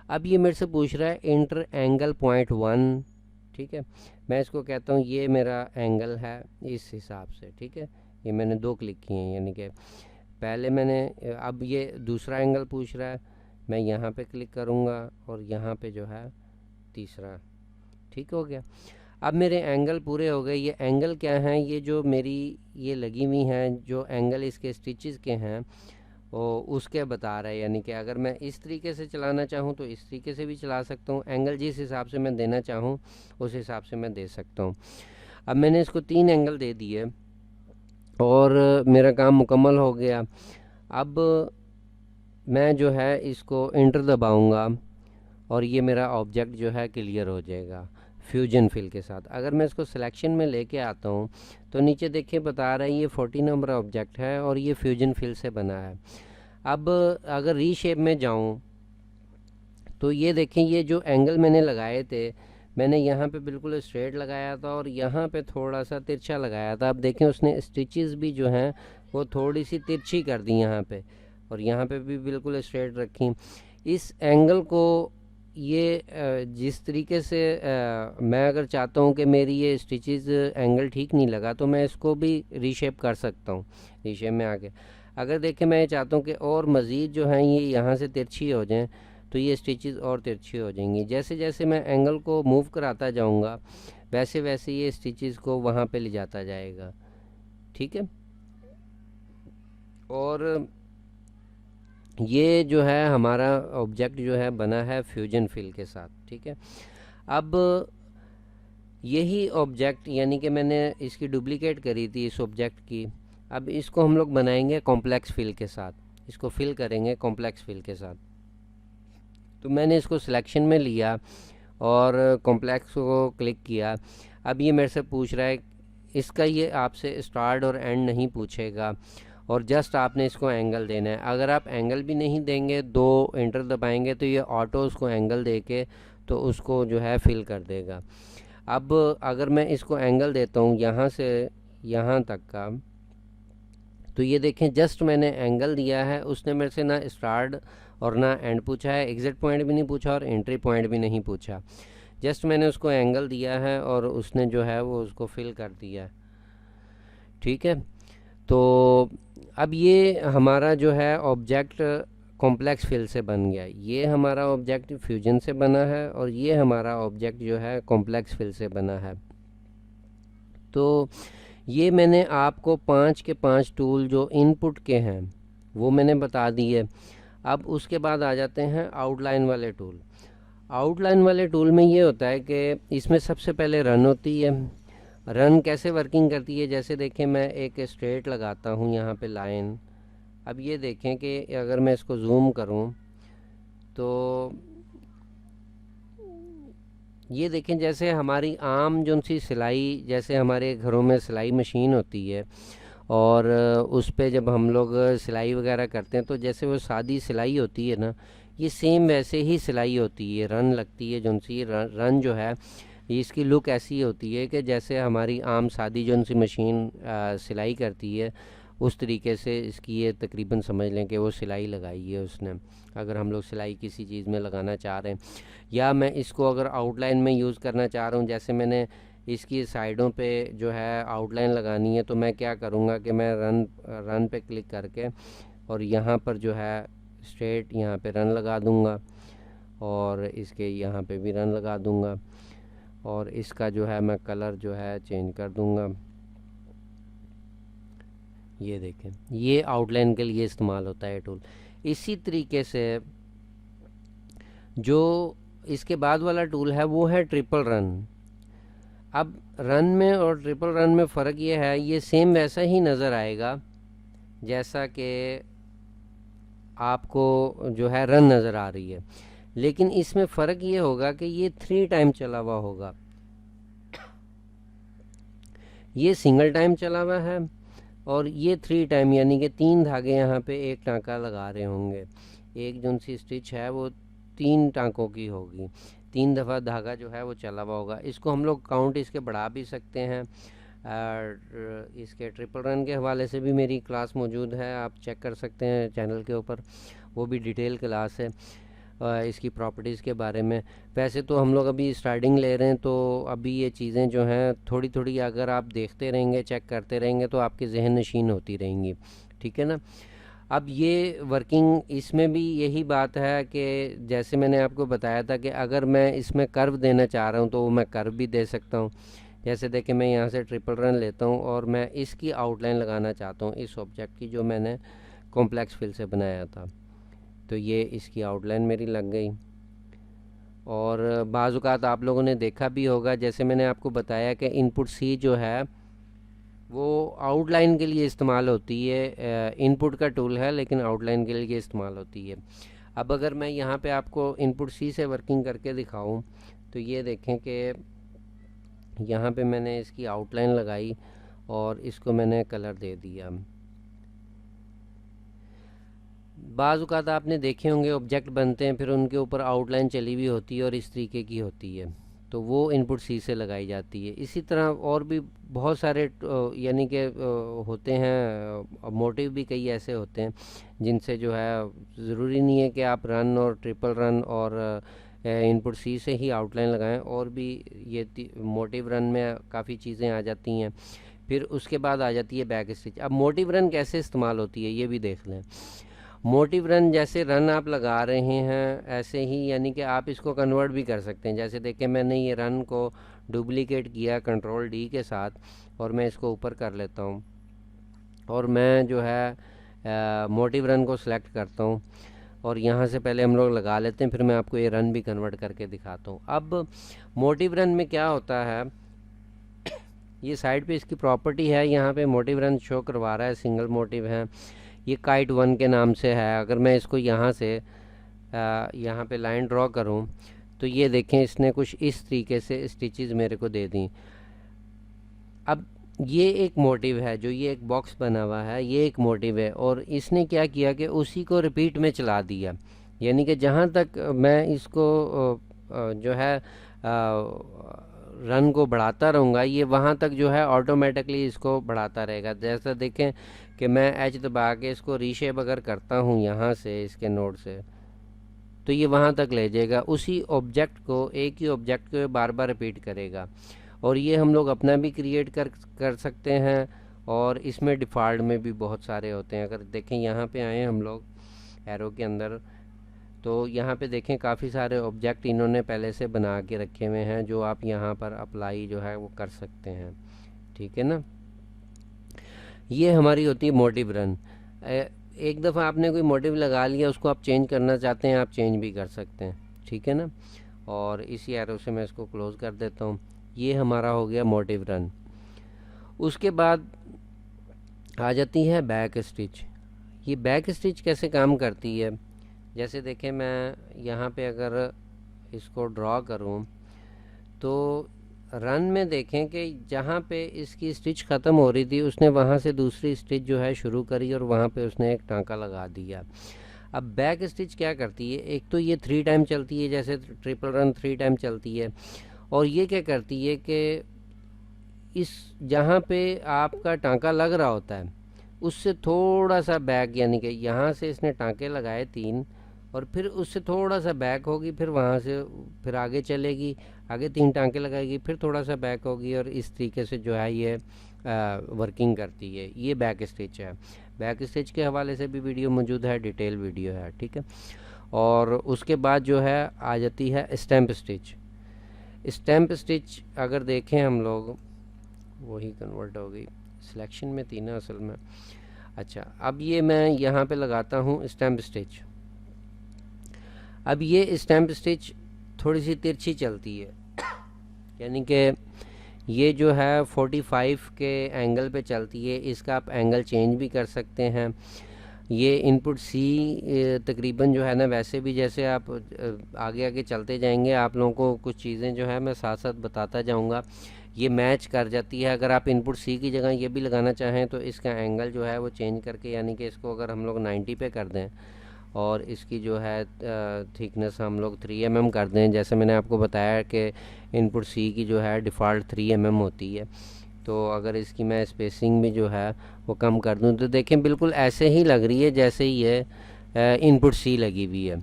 अब ये मेरे से पूछ रहा है एंटर एंगल पॉइंट 1। ठीक है, मैं इसको कहता हूँ ये मेरा एंगल है इस हिसाब से। ठीक है, ये मैंने 2 क्लिक किए हैं, यानी कि पहले मैंने, अब ये दूसरा एंगल पूछ रहा है, मैं यहाँ पे क्लिक करूँगा और यहाँ पे जो है तीसरा। ठीक हो गया, अब मेरे एंगल पूरे हो गए। ये एंगल क्या हैं, ये जो मेरी ये लगी हुई हैं, जो एंगल इसके स्टिचेस के हैं वो उसके बता रहा है। यानी कि अगर मैं इस तरीके से चलाना चाहूँ तो इस तरीके से भी चला सकता हूँ, एंगल जिस हिसाब से मैं देना चाहूँ उस हिसाब से मैं दे सकता हूँ। अब मैंने इसको 3 एंगल दे दिए और मेरा काम मुकम्मल हो गया। अब मैं जो है इसको इंटर दबाऊंगा और ये मेरा ऑब्जेक्ट जो है क्लियर हो जाएगा फ्यूजन फिल के साथ। अगर मैं इसको सिलेक्शन में लेके आता हूँ तो नीचे देखिए बता रहा है ये 40 नंबर ऑब्जेक्ट है और ये फ्यूजन फिल से बना है। अब अगर रीशेप में जाऊँ तो ये देखें, ये जो एंगल मैंने लगाए थे, मैंने यहाँ पे बिल्कुल स्ट्रेट लगाया था और यहाँ पे थोड़ा सा तिरछा लगाया था। अब देखें उसने स्टिचेस भी जो हैं वो थोड़ी सी तिरछी कर दी यहाँ पे और यहाँ पे भी बिल्कुल स्ट्रेट रखी। इस एंगल को ये जिस तरीके से मैं अगर चाहता हूँ कि मेरी ये स्टिचेस एंगल ठीक नहीं लगा तो मैं इसको भी रीशेप कर सकता हूँ। रीशेप में आके अगर देखें मैं चाहता हूँ कि और मज़ीद जो हैं ये यहाँ से तिरछी हो जाएँ तो ये स्टिचेस और तिरछी हो जाएंगी। जैसे जैसे मैं एंगल को मूव कराता जाऊँगा वैसे वैसे ये स्टिचेस को वहाँ पे ले जाता जाएगा। ठीक है, और ये जो है हमारा ऑब्जेक्ट जो है बना है फ्यूजन फिल के साथ। ठीक है, अब यही ऑब्जेक्ट यानी कि मैंने इसकी डुप्लीकेट करी थी इस ऑब्जेक्ट की, अब इसको हम लोग बनाएंगे कॉम्प्लेक्स फिल के साथ, इसको फिल करेंगे कॉम्प्लेक्स फिल के साथ। तो मैंने इसको सिलेक्शन में लिया और कॉम्प्लेक्स को क्लिक किया। अब ये मेरे से पूछ रहा है, इसका ये आपसे स्टार्ट और एंड नहीं पूछेगा, और जस्ट आपने इसको एंगल देना है। अगर आप एंगल भी नहीं देंगे, 2 एंटर दबाएंगे, तो ये ऑटो उसको एंगल दे के तो उसको जो है फिल कर देगा। अब अगर मैं इसको एंगल देता हूँ यहाँ से यहाँ तक का, तो ये देखें जस्ट मैंने एंगल दिया है, उसने मेरे से ना स्टार्ट और ना एंड पूछा है, एग्जिट पॉइंट भी नहीं पूछा और एंट्री पॉइंट भी नहीं पूछा। जस्ट मैंने उसको एंगल दिया है और उसने जो है वो उसको फिल कर दिया। ठीक है, तो अब ये हमारा जो है ऑब्जेक्ट कॉम्प्लेक्स फिल से बन गया। ये हमारा ऑब्जेक्ट फ्यूजन से बना है और ये हमारा ऑब्जेक्ट जो है कॉम्प्लेक्स फिल से बना है। तो ये मैंने आपको 5 के 5 टूल जो इनपुट के हैं वो मैंने बता दिए। अब उसके बाद आ जाते हैं आउटलाइन वाले टूल। आउटलाइन वाले टूल में ये होता है कि इसमें सबसे पहले रन होती है। रन कैसे वर्किंग करती है, जैसे देखें मैं एक स्ट्रेट लगाता हूँ यहाँ पे लाइन। अब ये देखें कि अगर मैं इसको जूम करूँ तो ये देखें जैसे हमारी आम जो सी सिलाई, जैसे हमारे घरों में सिलाई मशीन होती है और उस पे जब हम लोग सिलाई वगैरह करते हैं तो जैसे वो सादी सिलाई होती है ना, ये सेम वैसे ही सिलाई होती है, रन लगती है जो सी रन जो है इसकी लुक ऐसी होती है कि जैसे हमारी आम सादी जो सी मशीन सिलाई करती है उस तरीके से इसकी ये तकरीबन समझ लें कि वो सिलाई लगाई है उसने। अगर हम लोग सिलाई किसी चीज़ में लगाना चाह रहे हैं, या मैं इसको अगर आउटलाइन में यूज़ करना चाह रहा हूँ, जैसे मैंने इसकी साइडों पे जो है आउटलाइन लगानी है, तो मैं क्या करूँगा कि मैं रन पे क्लिक करके और यहाँ पर जो है स्ट्रेट यहाँ पे रन लगा दूँगा और इसके यहाँ पे भी रन लगा दूँगा और इसका जो है मैं कलर जो है चेंज कर दूँगा। ये देखें, ये आउटलाइन के लिए इस्तेमाल होता है टूल। इसी तरीके से जो इसके बाद वाला टूल है वो है ट्रिपल रन। अब रन में और ट्रिपल रन में फ़र्क ये है, ये सेम वैसा ही नज़र आएगा जैसा कि आपको जो है रन नज़र आ रही है, लेकिन इसमें फ़र्क ये होगा कि ये 3 टाइम चला हुआ होगा, ये सिंगल टाइम चला हुआ है और ये 3 टाइम, यानी कि 3 धागे यहाँ पे एक टाँका लगा रहे होंगे। एक जो सी स्टिच है वो 3 टाँकों की होगी, 3 दफ़ा धागा जो है वो चला हुआ होगा। इसको हम लोग काउंट इसके बढ़ा भी सकते हैं। इसके ट्रिपल रन के हवाले से भी मेरी क्लास मौजूद है, आप चेक कर सकते हैं चैनल के ऊपर, वो भी डिटेल क्लास है इसकी प्रॉपर्टीज़ के बारे में। वैसे तो हम लोग अभी स्टार्टिंग ले रहे हैं, तो अभी ये चीज़ें जो हैं थोड़ी थोड़ी अगर आप देखते रहेंगे, चेक करते रहेंगे, तो आपके जहन नशीन होती रहेंगी। ठीक है ना। अब ये वर्किंग इसमें भी यही बात है कि जैसे मैंने आपको बताया था कि अगर मैं इसमें कर्व देना चाह रहा हूँ तो मैं कर्व भी दे सकता हूँ। जैसे देखिए मैं यहाँ से ट्रिपल रन लेता हूँ और मैं इसकी आउटलाइन लगाना चाहता हूँ इस ऑब्जेक्ट की जो मैंने कॉम्प्लेक्स फिल से बनाया था, तो ये इसकी आउटलाइन मेरी लग गई। और बाज़ औक़ात आप लोगों ने देखा भी होगा, जैसे मैंने आपको बताया कि इनपुट सी जो है वो आउटलाइन के लिए इस्तेमाल होती है, इनपुट का टूल है लेकिन आउटलाइन के लिए इस्तेमाल होती है। अब अगर मैं यहाँ पे आपको इनपुट सी से वर्किंग करके दिखाऊं तो ये देखें कि यहाँ पे मैंने इसकी आउटलाइन लगाई और इसको मैंने कलर दे दिया। बाज़ औक़ात आपने देखे होंगे ऑब्जेक्ट बनते हैं फिर उनके ऊपर आउटलाइन चली हुई होती है और इस तरीके की होती है, तो वो इनपुट सी से लगाई जाती है। इसी तरह और भी बहुत सारे यानी कि होते हैं, मोटिव भी कई ऐसे होते हैं जिनसे जो है ज़रूरी नहीं है कि आप रन और ट्रिपल रन और इनपुट सी से ही आउटलाइन लगाएं, और भी ये मोटिव रन में काफ़ी चीज़ें आ जाती हैं। फिर उसके बाद आ जाती है बैक स्टिच। अब मोटिव रन कैसे इस्तेमाल होती है ये भी देख लें। मोटिव रन, जैसे रन आप लगा रहे हैं ऐसे ही, यानी कि आप इसको कन्वर्ट भी कर सकते हैं। जैसे देखें मैंने ये रन को डुप्लीकेट किया कंट्रोल डी के साथ और मैं इसको ऊपर कर लेता हूँ और मैं जो है मोटिव रन को सिलेक्ट करता हूँ और यहाँ से पहले हम लोग लगा लेते हैं, फिर मैं आपको ये रन भी कन्वर्ट करके दिखाता हूँ। अब मोटिव रन में क्या होता है ये साइड पे इसकी प्रॉपर्टी है, यहाँ पे मोटिव रन शो करवा रहा है, सिंगल मोटिव है, ये काइट 1 के नाम से है। अगर मैं इसको यहाँ से यहाँ पे लाइन ड्रॉ करूँ तो ये देखें इसने कुछ इस तरीके से स्टिचेस मेरे को दे दी। अब ये एक मोटिव है, जो ये एक बॉक्स बना हुआ है ये एक मोटिव है, और इसने क्या किया कि उसी को रिपीट में चला दिया, यानी कि जहाँ तक मैं इसको जो है रन को बढ़ाता रहूँगा ये वहाँ तक जो है ऑटोमेटिकली इसको बढ़ाता रहेगा। जैसा देखें कि मैं एच दबा के इसको रीशेप अगर करता हूँ यहाँ से इसके नोड से, तो ये वहाँ तक ले जाएगा, उसी ऑब्जेक्ट को, एक ही ऑब्जेक्ट को बार बार रिपीट करेगा। और ये हम लोग अपना भी क्रिएट कर सकते हैं, और इसमें डिफ़ॉल्ट में भी बहुत सारे होते हैं। अगर देखें यहाँ पे आए हम लोग एरो के अंदर, तो यहाँ पे देखें काफ़ी सारे ऑब्जेक्ट इन्होंने पहले से बना के रखे हुए हैं, जो आप यहाँ पर अप्लाई जो है वो कर सकते हैं, ठीक है ना। ये हमारी होती है मोटिव रन। एक दफ़ा आपने कोई मोटिव लगा लिया, उसको आप चेंज करना चाहते हैं, आप चेंज भी कर सकते हैं, ठीक है ना। और इसी एरो से मैं इसको क्लोज़ कर देता हूँ। ये हमारा हो गया मोटिव रन। उसके बाद आ जाती है बैक स्टिच। ये बैक स्टिच कैसे काम करती है, जैसे देखें मैं यहाँ पे अगर इसको ड्रॉ करूँ तो रन में देखें कि जहाँ पे इसकी स्टिच ख़त्म हो रही थी उसने वहाँ से दूसरी स्टिच जो है शुरू करी और वहाँ पे उसने एक टांका लगा दिया। अब बैक स्टिच क्या करती है, एक तो ये 3 टाइम चलती है, जैसे ट्रिपल रन 3 टाइम चलती है, और ये क्या करती है कि इस जहाँ पे आपका टांका लग रहा होता है उससे थोड़ा सा बैक, यानी कि यहाँ से इसने टांके लगाए 3 और फिर उससे थोड़ा सा बैक होगी, फिर वहाँ से फिर आगे चलेगी, आगे 3 टांके लगाएगी, फिर थोड़ा सा बैक होगी, और इस तरीके से जो है ये वर्किंग करती है। ये बैक स्टिच है। बैक स्टिच के हवाले से भी वीडियो मौजूद है, डिटेल वीडियो है, ठीक है। और उसके बाद जो है आ जाती है स्टैम्प स्टिच। स्टैम्प स्टिच अगर देखें हम लोग, वही कन्वर्ट हो गई, सिलेक्शन में थी ना असल में। अच्छा, अब ये मैं यहाँ पे लगाता हूँ स्टैम्प स्टिच। अब ये स्टैम्प स्टिच थोड़ी सी तिरछी चलती है, यानी कि ये जो है 45 के एंगल पे चलती है। इसका आप एंगल चेंज भी कर सकते हैं। ये इनपुट सी तकरीबन जो है ना, वैसे भी जैसे आप आगे आगे चलते जाएंगे आप लोगों को कुछ चीज़ें जो है मैं साथ साथ बताता जाऊंगा, ये मैच कर जाती है। अगर आप इनपुट सी की जगह ये भी लगाना चाहें तो इसका एंगल जो है वो चेंज करके, यानी कि इसको अगर हम लोग 90 पे कर दें और इसकी जो है थिकनेस हम लोग 3 mm कर दें, जैसे मैंने आपको बताया कि इनपुट सी की जो है डिफ़ॉल्ट 3 mm होती है, तो अगर इसकी मैं स्पेसिंग भी जो है वो कम कर दूं तो देखें बिल्कुल ऐसे ही लग रही है जैसे ही ये इनपुट सी लगी हुई है,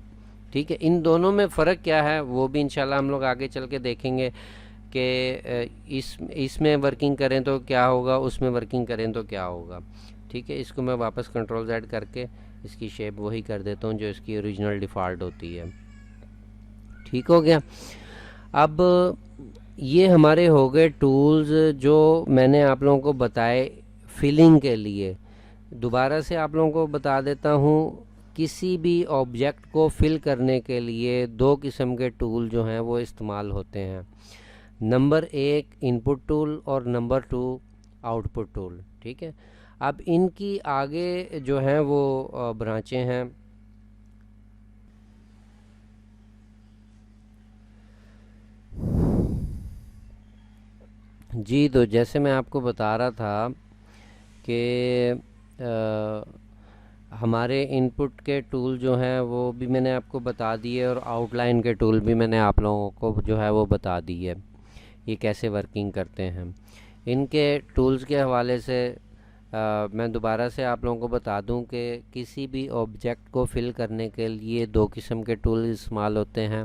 ठीक है। इन दोनों में फ़र्क क्या है वो भी इंशाल्लाह हम लोग आगे चल के देखेंगे कि इसमें वर्किंग करें तो क्या होगा, उसमें वर्किंग करें तो क्या होगा, ठीक है। इसको मैं वापस कंट्रोल Z करके इसकी शेप वही कर देता हूँ जो इसकी ओरिजिनल डिफ़ॉल्ट होती है, ठीक हो गया। अब ये हमारे हो गए टूल्स जो मैंने आप लोगों को बताए फिलिंग के लिए। दोबारा से आप लोगों को बता देता हूँ, किसी भी ऑब्जेक्ट को फिल करने के लिए 2 किस्म के टूल जो हैं वो इस्तेमाल होते हैं। नंबर 1 इनपुट टूल और नंबर 2 आउटपुट टूल, ठीक है। अब इनकी आगे जो हैं वो ब्रांचें हैं। जी, तो जैसे मैं आपको बता रहा था कि हमारे इनपुट के टूल जो हैं वो भी मैंने आपको बता दिए, और आउटलाइन के टूल भी मैंने आप लोगों को जो है वो बता दी है, ये कैसे वर्किंग करते हैं। इनके टूल्स के हवाले से मैं दोबारा से आप लोगों को बता दूं कि किसी भी ऑब्जेक्ट को फिल करने के लिए 2 किस्म के टूल इस्तेमाल होते हैं।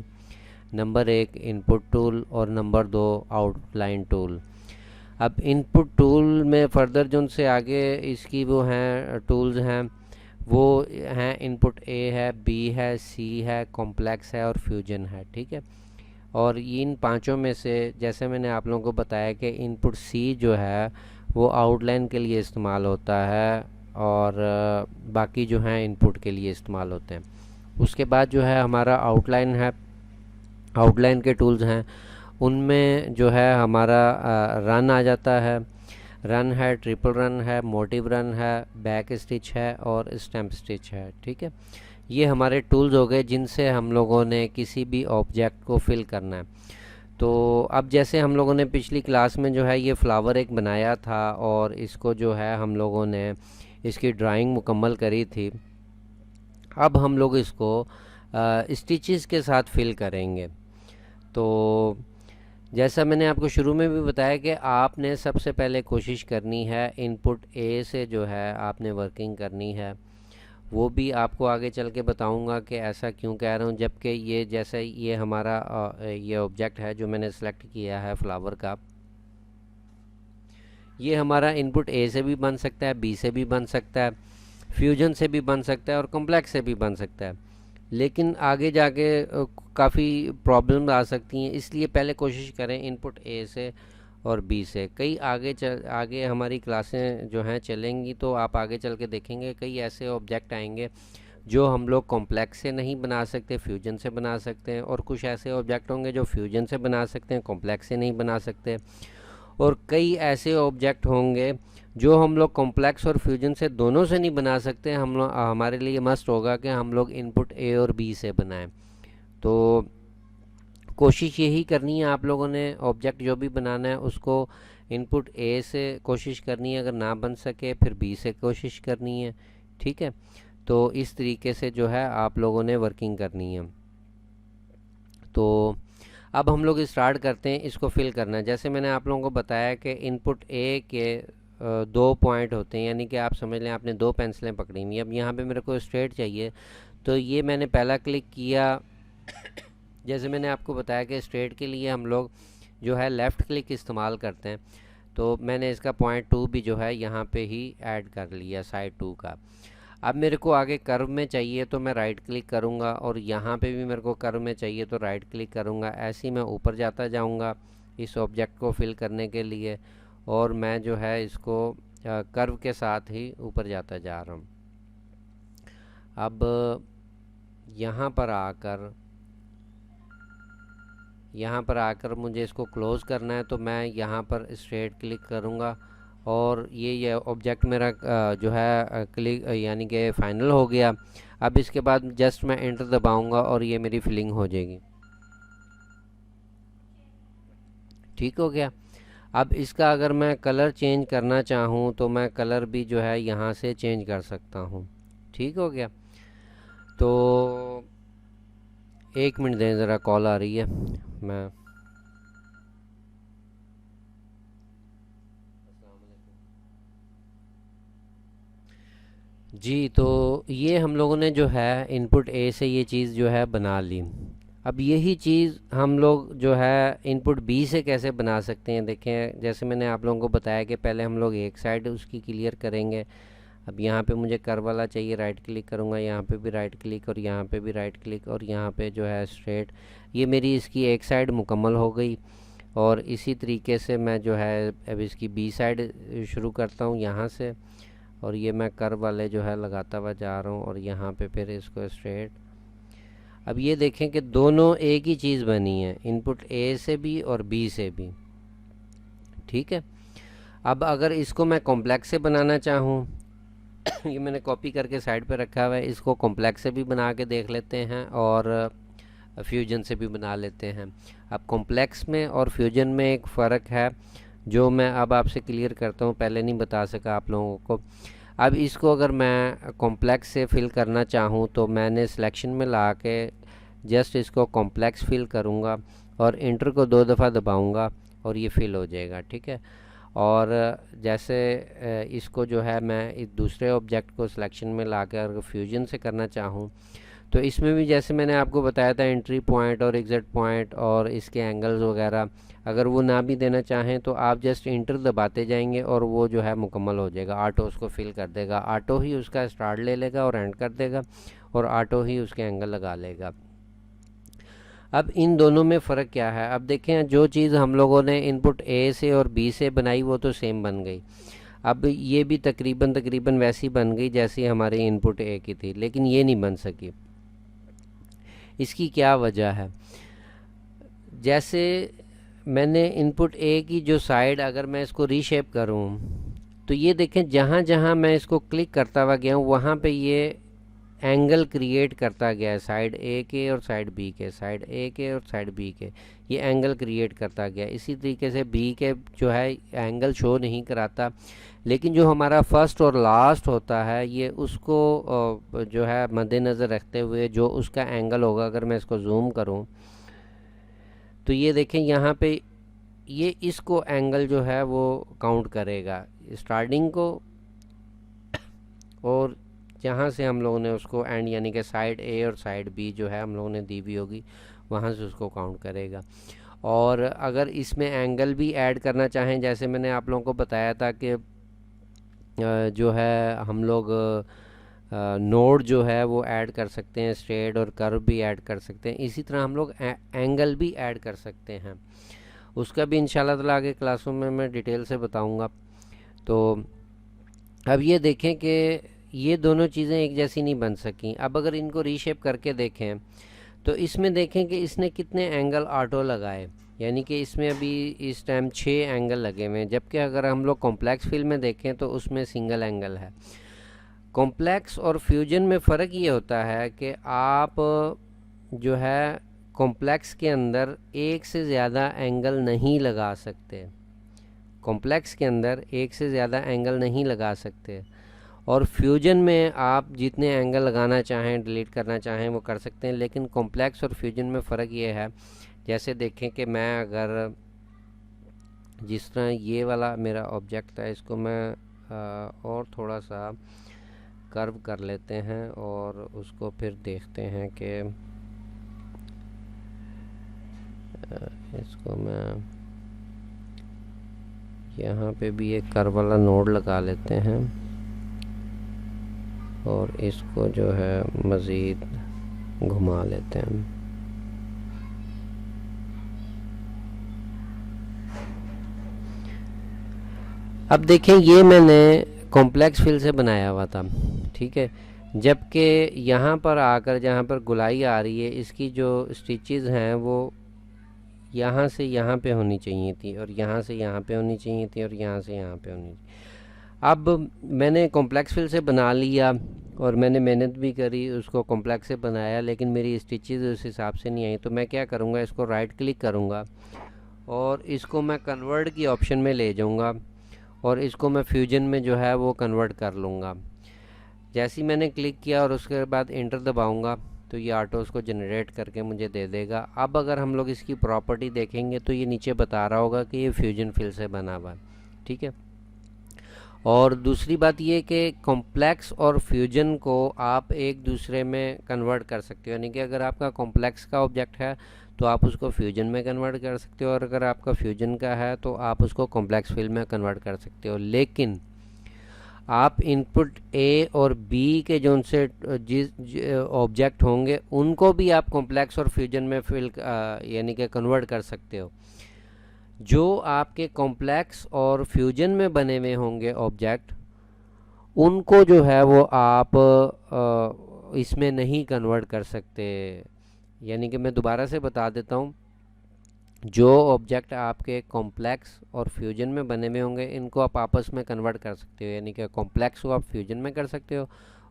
नंबर 1 इनपुट टूल और नंबर 2 आउटलाइन टूल। अब इनपुट टूल में फर्दर जो उनसे आगे इसकी वो हैं टूल्स हैं, वो हैं इनपुट ए है, बी है, सी है, कॉम्प्लेक्स है और फ्यूजन है, ठीक है। और इन पांचों में से जैसे मैंने आप लोगों को बताया कि इनपुट सी जो है वो आउटलाइन के लिए इस्तेमाल होता है, और बाकी जो हैं इनपुट के लिए इस्तेमाल होते हैं। उसके बाद जो है हमारा आउटलाइन है, आउटलाइन के टूल्स हैं उनमें जो है हमारा रन आ जाता है। रन है, ट्रिपल रन है, मोटिव रन है, बैक स्टिच है और स्टैम्प स्टिच है। ठीक है, ये हमारे टूल्स हो गए जिनसे हम लोगों ने किसी भी ऑब्जेक्ट को फिल करना है। तो अब जैसे हम लोगों ने पिछली क्लास में जो है ये फ्लावर एक बनाया था और इसको जो है हम लोगों ने इसकी ड्राइंग मुकम्मल करी थी। अब हम लोग इसको स्टिचेस के साथ फिल करेंगे। तो जैसा मैंने आपको शुरू में भी बताया कि आपने सबसे पहले कोशिश करनी है इनपुट ए से जो है आपने वर्किंग करनी है। वो भी आपको आगे चल के बताऊंगा कि ऐसा क्यों कह रहा हूँ, जबकि ये जैसे ये हमारा ये ऑब्जेक्ट है जो मैंने सेलेक्ट किया है फ्लावर का, ये हमारा इनपुट ए से भी बन सकता है, बी से भी बन सकता है, फ्यूजन से भी बन सकता है और कॉम्प्लेक्स से भी बन सकता है। लेकिन आगे जाके काफ़ी प्रॉब्लम आ सकती हैं, इसलिए पहले कोशिश करें इनपुट ए से और बी से। कई आगे हमारी क्लासें जो हैं चलेंगी तो आप आगे चल के देखेंगे कई ऐसे ऑब्जेक्ट आएंगे जो हम लोग कॉम्प्लेक्स से नहीं बना सकते, फ्यूजन से बना सकते हैं, और कुछ ऐसे ऑब्जेक्ट होंगे जो फ्यूजन से बना सकते हैं, कॉम्प्लेक्स से नहीं बना सकते। और कई ऐसे ऑब्जेक्ट होंगे जो हम लोग कॉम्प्लेक्स और फ्यूजन से दोनों से नहीं बना सकते। हमारे लिए मस्ट होगा कि हम लोग इनपुट ए और बी से बनाएं। तो कोशिश यही करनी है आप लोगों ने, ऑब्जेक्ट जो भी बनाना है उसको इनपुट ए से कोशिश करनी है, अगर ना बन सके फिर बी से कोशिश करनी है। ठीक है, तो इस तरीके से जो है आप लोगों ने वर्किंग करनी है। तो अब हम लोग स्टार्ट करते हैं इसको फिल करना। जैसे मैंने आप लोगों को बताया कि इनपुट ए के दो पॉइंट होते हैं, यानी कि आप समझ लें आपने दो पेंसिलें पकड़ी हुई। अब यहाँ पे मेरे को स्ट्रेट चाहिए, तो ये मैंने पहला क्लिक किया। जैसे मैंने आपको बताया कि स्ट्रेट के लिए हम लोग जो है लेफ़्ट क्लिक इस्तेमाल करते हैं, तो मैंने इसका पॉइंट 2 भी जो है यहाँ पे ही ऐड कर लिया, साइड 2 का। अब मेरे को आगे कर्व में चाहिए तो मैं राइट क्लिक करूँगा, और यहाँ पे भी मेरे को कर्व में चाहिए तो राइट क्लिक करूँगा। ऐसे ही मैं ऊपर जाता जाऊँगा इस ऑब्जेक्ट को फिल करने के लिए, और मैं जो है इसको कर्व के साथ ही ऊपर जाता जा रहा हूँ। अब यहाँ पर आकर मुझे इसको क्लोज़ करना है, तो मैं यहाँ पर स्ट्रेट क्लिक करूँगा और ये ऑब्जेक्ट मेरा जो है क्लिक यानी कि फाइनल हो गया। अब इसके बाद जस्ट मैं एंटर दबाऊँगा और ये मेरी फिलिंग हो जाएगी। ठीक हो गया। अब इसका अगर मैं कलर चेंज करना चाहूँ तो मैं कलर भी जो है यहाँ से चेंज कर सकता हूँ। ठीक हो गया। तो एक मिनट दें, ज़रा कॉल आ रही है। मैं जी, तो ये हम लोगों ने जो है इनपुट ए से ये चीज़ जो है बना ली। अब यही चीज़ हम लोग जो है इनपुट बी से कैसे बना सकते हैं, देखें। जैसे मैंने आप लोगों को बताया कि पहले हम लोग एक साइड उसकी क्लियर करेंगे। अब यहाँ पे मुझे कर्व वाला चाहिए, राइट क्लिक करूँगा, यहाँ पे भी राइट क्लिक और यहाँ पे भी राइट क्लिक, और यहाँ पे जो है स्ट्रेट। ये मेरी इसकी एक साइड मुकम्मल हो गई। और इसी तरीके से मैं जो है अब इसकी बी साइड शुरू करता हूँ यहाँ से, और ये मैं कर्व वाले जो है लगाता हुआ जा रहा हूँ, और यहाँ पे फिर इसको स्ट्रेट। अब ये देखें कि दोनों एक ही चीज़ बनी है, इनपुट ए से भी और बी से भी। ठीक है। अब अगर इसको मैं कॉम्प्लेक्स से बनाना चाहूँ ये मैंने कॉपी करके साइड पे रखा हुआ है, इसको कॉम्प्लेक्स से भी बना के देख लेते हैं और फ्यूजन से भी बना लेते हैं। अब कॉम्प्लेक्स में और फ्यूजन में एक फ़र्क है जो मैं अब आपसे क्लियर करता हूँ, पहले नहीं बता सका आप लोगों को। अब इसको अगर मैं कॉम्प्लेक्स से फिल करना चाहूँ तो मैंने सिलेक्शन में ला के जस्ट इसको कॉम्प्लेक्स फिल करूँगा और इंटर को 2 दफ़ा दबाऊँगा और ये फिल हो जाएगा। ठीक है। और जैसे इसको जो है मैं इस दूसरे ऑब्जेक्ट को सिलेक्शन में ला कर अगर फ्यूजन से करना चाहूँ तो इसमें भी जैसे मैंने आपको बताया था एंट्री पॉइंट और एग्ज़िट पॉइंट और इसके एंगल्स वगैरह, अगर वो ना भी देना चाहें तो आप जस्ट इंटर दबाते जाएंगे और वो जो है मुकम्मल हो जाएगा, ऑटो उसको फिल कर देगा। ऑटो ही उसका स्टार्ट ले लेगा और एंड कर देगा, और ऑटो ही उसके एंगल लगा लेगा। अब इन दोनों में फ़र्क क्या है, अब देखें जो चीज़ हम लोगों ने इनपुट ए से और बी से बनाई वो तो सेम बन गई। अब ये भी तकरीबन वैसी बन गई जैसी हमारी इनपुट ए की थी, लेकिन ये नहीं बन सकी। इसकी क्या वजह है? जैसे मैंने इनपुट ए की जो साइड अगर मैं इसको रीशेप करूं तो ये देखें जहाँ जहाँ मैं इसको क्लिक करता हुआ गया हूँ वहाँ पे ये एंगल क्रिएट करता गया है, साइड ए के और साइड बी के, साइड ए के और साइड बी के, ये एंगल क्रिएट करता गया। इसी तरीके से बी के जो है एंगल शो नहीं कराता, लेकिन जो हमारा फर्स्ट और लास्ट होता है ये उसको जो है मद्देनज़र रखते हुए जो उसका एंगल होगा, अगर मैं इसको जूम करूं तो ये देखें यहाँ पे ये इसको एंगल जो है वो काउंट करेगा, स्टार्टिंग को, और जहाँ से हम लोगों ने उसको एंड यानी कि साइड ए और साइड बी जो है हम लोगों ने दी हुई होगी वहाँ से उसको काउंट करेगा। और अगर इसमें एंगल भी ऐड करना चाहें, जैसे मैंने आप लोगों को बताया था कि जो है हम लोग नोड जो है वो ऐड कर सकते हैं, स्ट्रेट और कर्व भी ऐड कर सकते हैं, इसी तरह हम लोग एंगल भी ऐड कर सकते हैं। उसका भी इंशाल्लाह ताला आगे क्लासों में मैं डिटेल से बताऊंगा। तो अब ये देखें कि ये दोनों चीज़ें एक जैसी नहीं बन सकी। अब अगर इनको रीशेप करके देखें तो इसमें देखें कि इसने कितने एंगल ऑटो लगाए, यानी कि इसमें अभी इस टाइम 6 एंगल लगे हुए हैं, जबकि अगर हम लोग कॉम्प्लेक्स फिल में देखें तो उसमें सिंगल एंगल है। कॉम्प्लेक्स और फ्यूजन में फ़र्क ये होता है कि आप जो है कॉम्प्लेक्स के अंदर एक से ज़्यादा एंगल नहीं लगा सकते, कॉम्प्लेक्स के अंदर एक से ज़्यादा एंगल नहीं लगा सकते, और फ्यूजन में आप जितने एंगल लगाना चाहें डिलीट करना चाहें वो कर सकते हैं। लेकिन कॉम्प्लेक्स और फ्यूजन में फ़र्क ये है, जैसे देखें कि मैं अगर जिस तरह ये वाला मेरा ऑब्जेक्ट था इसको मैं और थोड़ा सा कर्व कर लेते हैं और उसको फिर देखते हैं कि इसको मैं यहाँ पे भी एक कर्व वाला नोड लगा लेते हैं और इसको जो है मज़ीद घुमा लेते हैं। अब देखें ये मैंने कॉम्प्लेक्स फिल से बनाया हुआ था, ठीक है, जबकि यहाँ पर आकर जहाँ पर गुलाई आ रही है इसकी जो स्टिचेस हैं वो यहाँ से यहाँ पे होनी चाहिए थी और यहाँ से यहाँ पे होनी चाहिए थी और यहाँ से यहाँ पे होनी चाहिए। अब मैंने कॉम्प्लेक्स फिल से बना लिया और मैंने मेहनत भी करी, उसको कॉम्प्लेक्स से बनाया, लेकिन मेरी स्टिचेस उस हिसाब से नहीं आई। तो मैं क्या करूँगा, इसको राइट क्लिक करूँगा और इसको मैं कन्वर्ट की ऑप्शन में ले जाऊँगा और इसको मैं फ्यूजन में जो है वो कन्वर्ट कर लूँगा। जैसे ही मैंने क्लिक किया और उसके बाद इंटर दबाऊँगा तो ये ऑटो उसको जनरेट करके मुझे दे देगा। अब अगर हम लोग इसकी प्रॉपर्टी देखेंगे तो ये नीचे बता रहा होगा कि ये फ्यूजन फिल से बना हुआ है, ठीक है। और दूसरी बात ये कि कॉम्प्लेक्स और फ्यूजन को आप एक दूसरे में कन्वर्ट कर सकते हो, यानी कि अगर आपका कॉम्प्लेक्स का ऑब्जेक्ट है तो आप उसको फ्यूजन में कन्वर्ट कर सकते हो, और अगर आपका फ्यूजन का है तो आप उसको कॉम्प्लेक्स फिल में कन्वर्ट कर सकते हो। लेकिन आप इनपुट ए और बी के जो उनसे जिस ऑब्जेक्ट होंगे उनको भी आप कॉम्प्लेक्स और फ्यूजन में फिल यानी कि कन्वर्ट कर सकते हो। जो आपके कॉम्प्लेक्स और फ्यूजन में बने हुए होंगे ऑब्जेक्ट उनको जो है वो आप इसमें नहीं कन्वर्ट कर सकते। यानी कि मैं दोबारा से बता देता हूँ, जो ऑब्जेक्ट आपके कॉम्प्लेक्स और फ्यूजन में बने हुए होंगे इनको आप आपस में कन्वर्ट कर सकते हो, यानी कि कॉम्प्लेक्स को आप फ्यूजन में कर सकते हो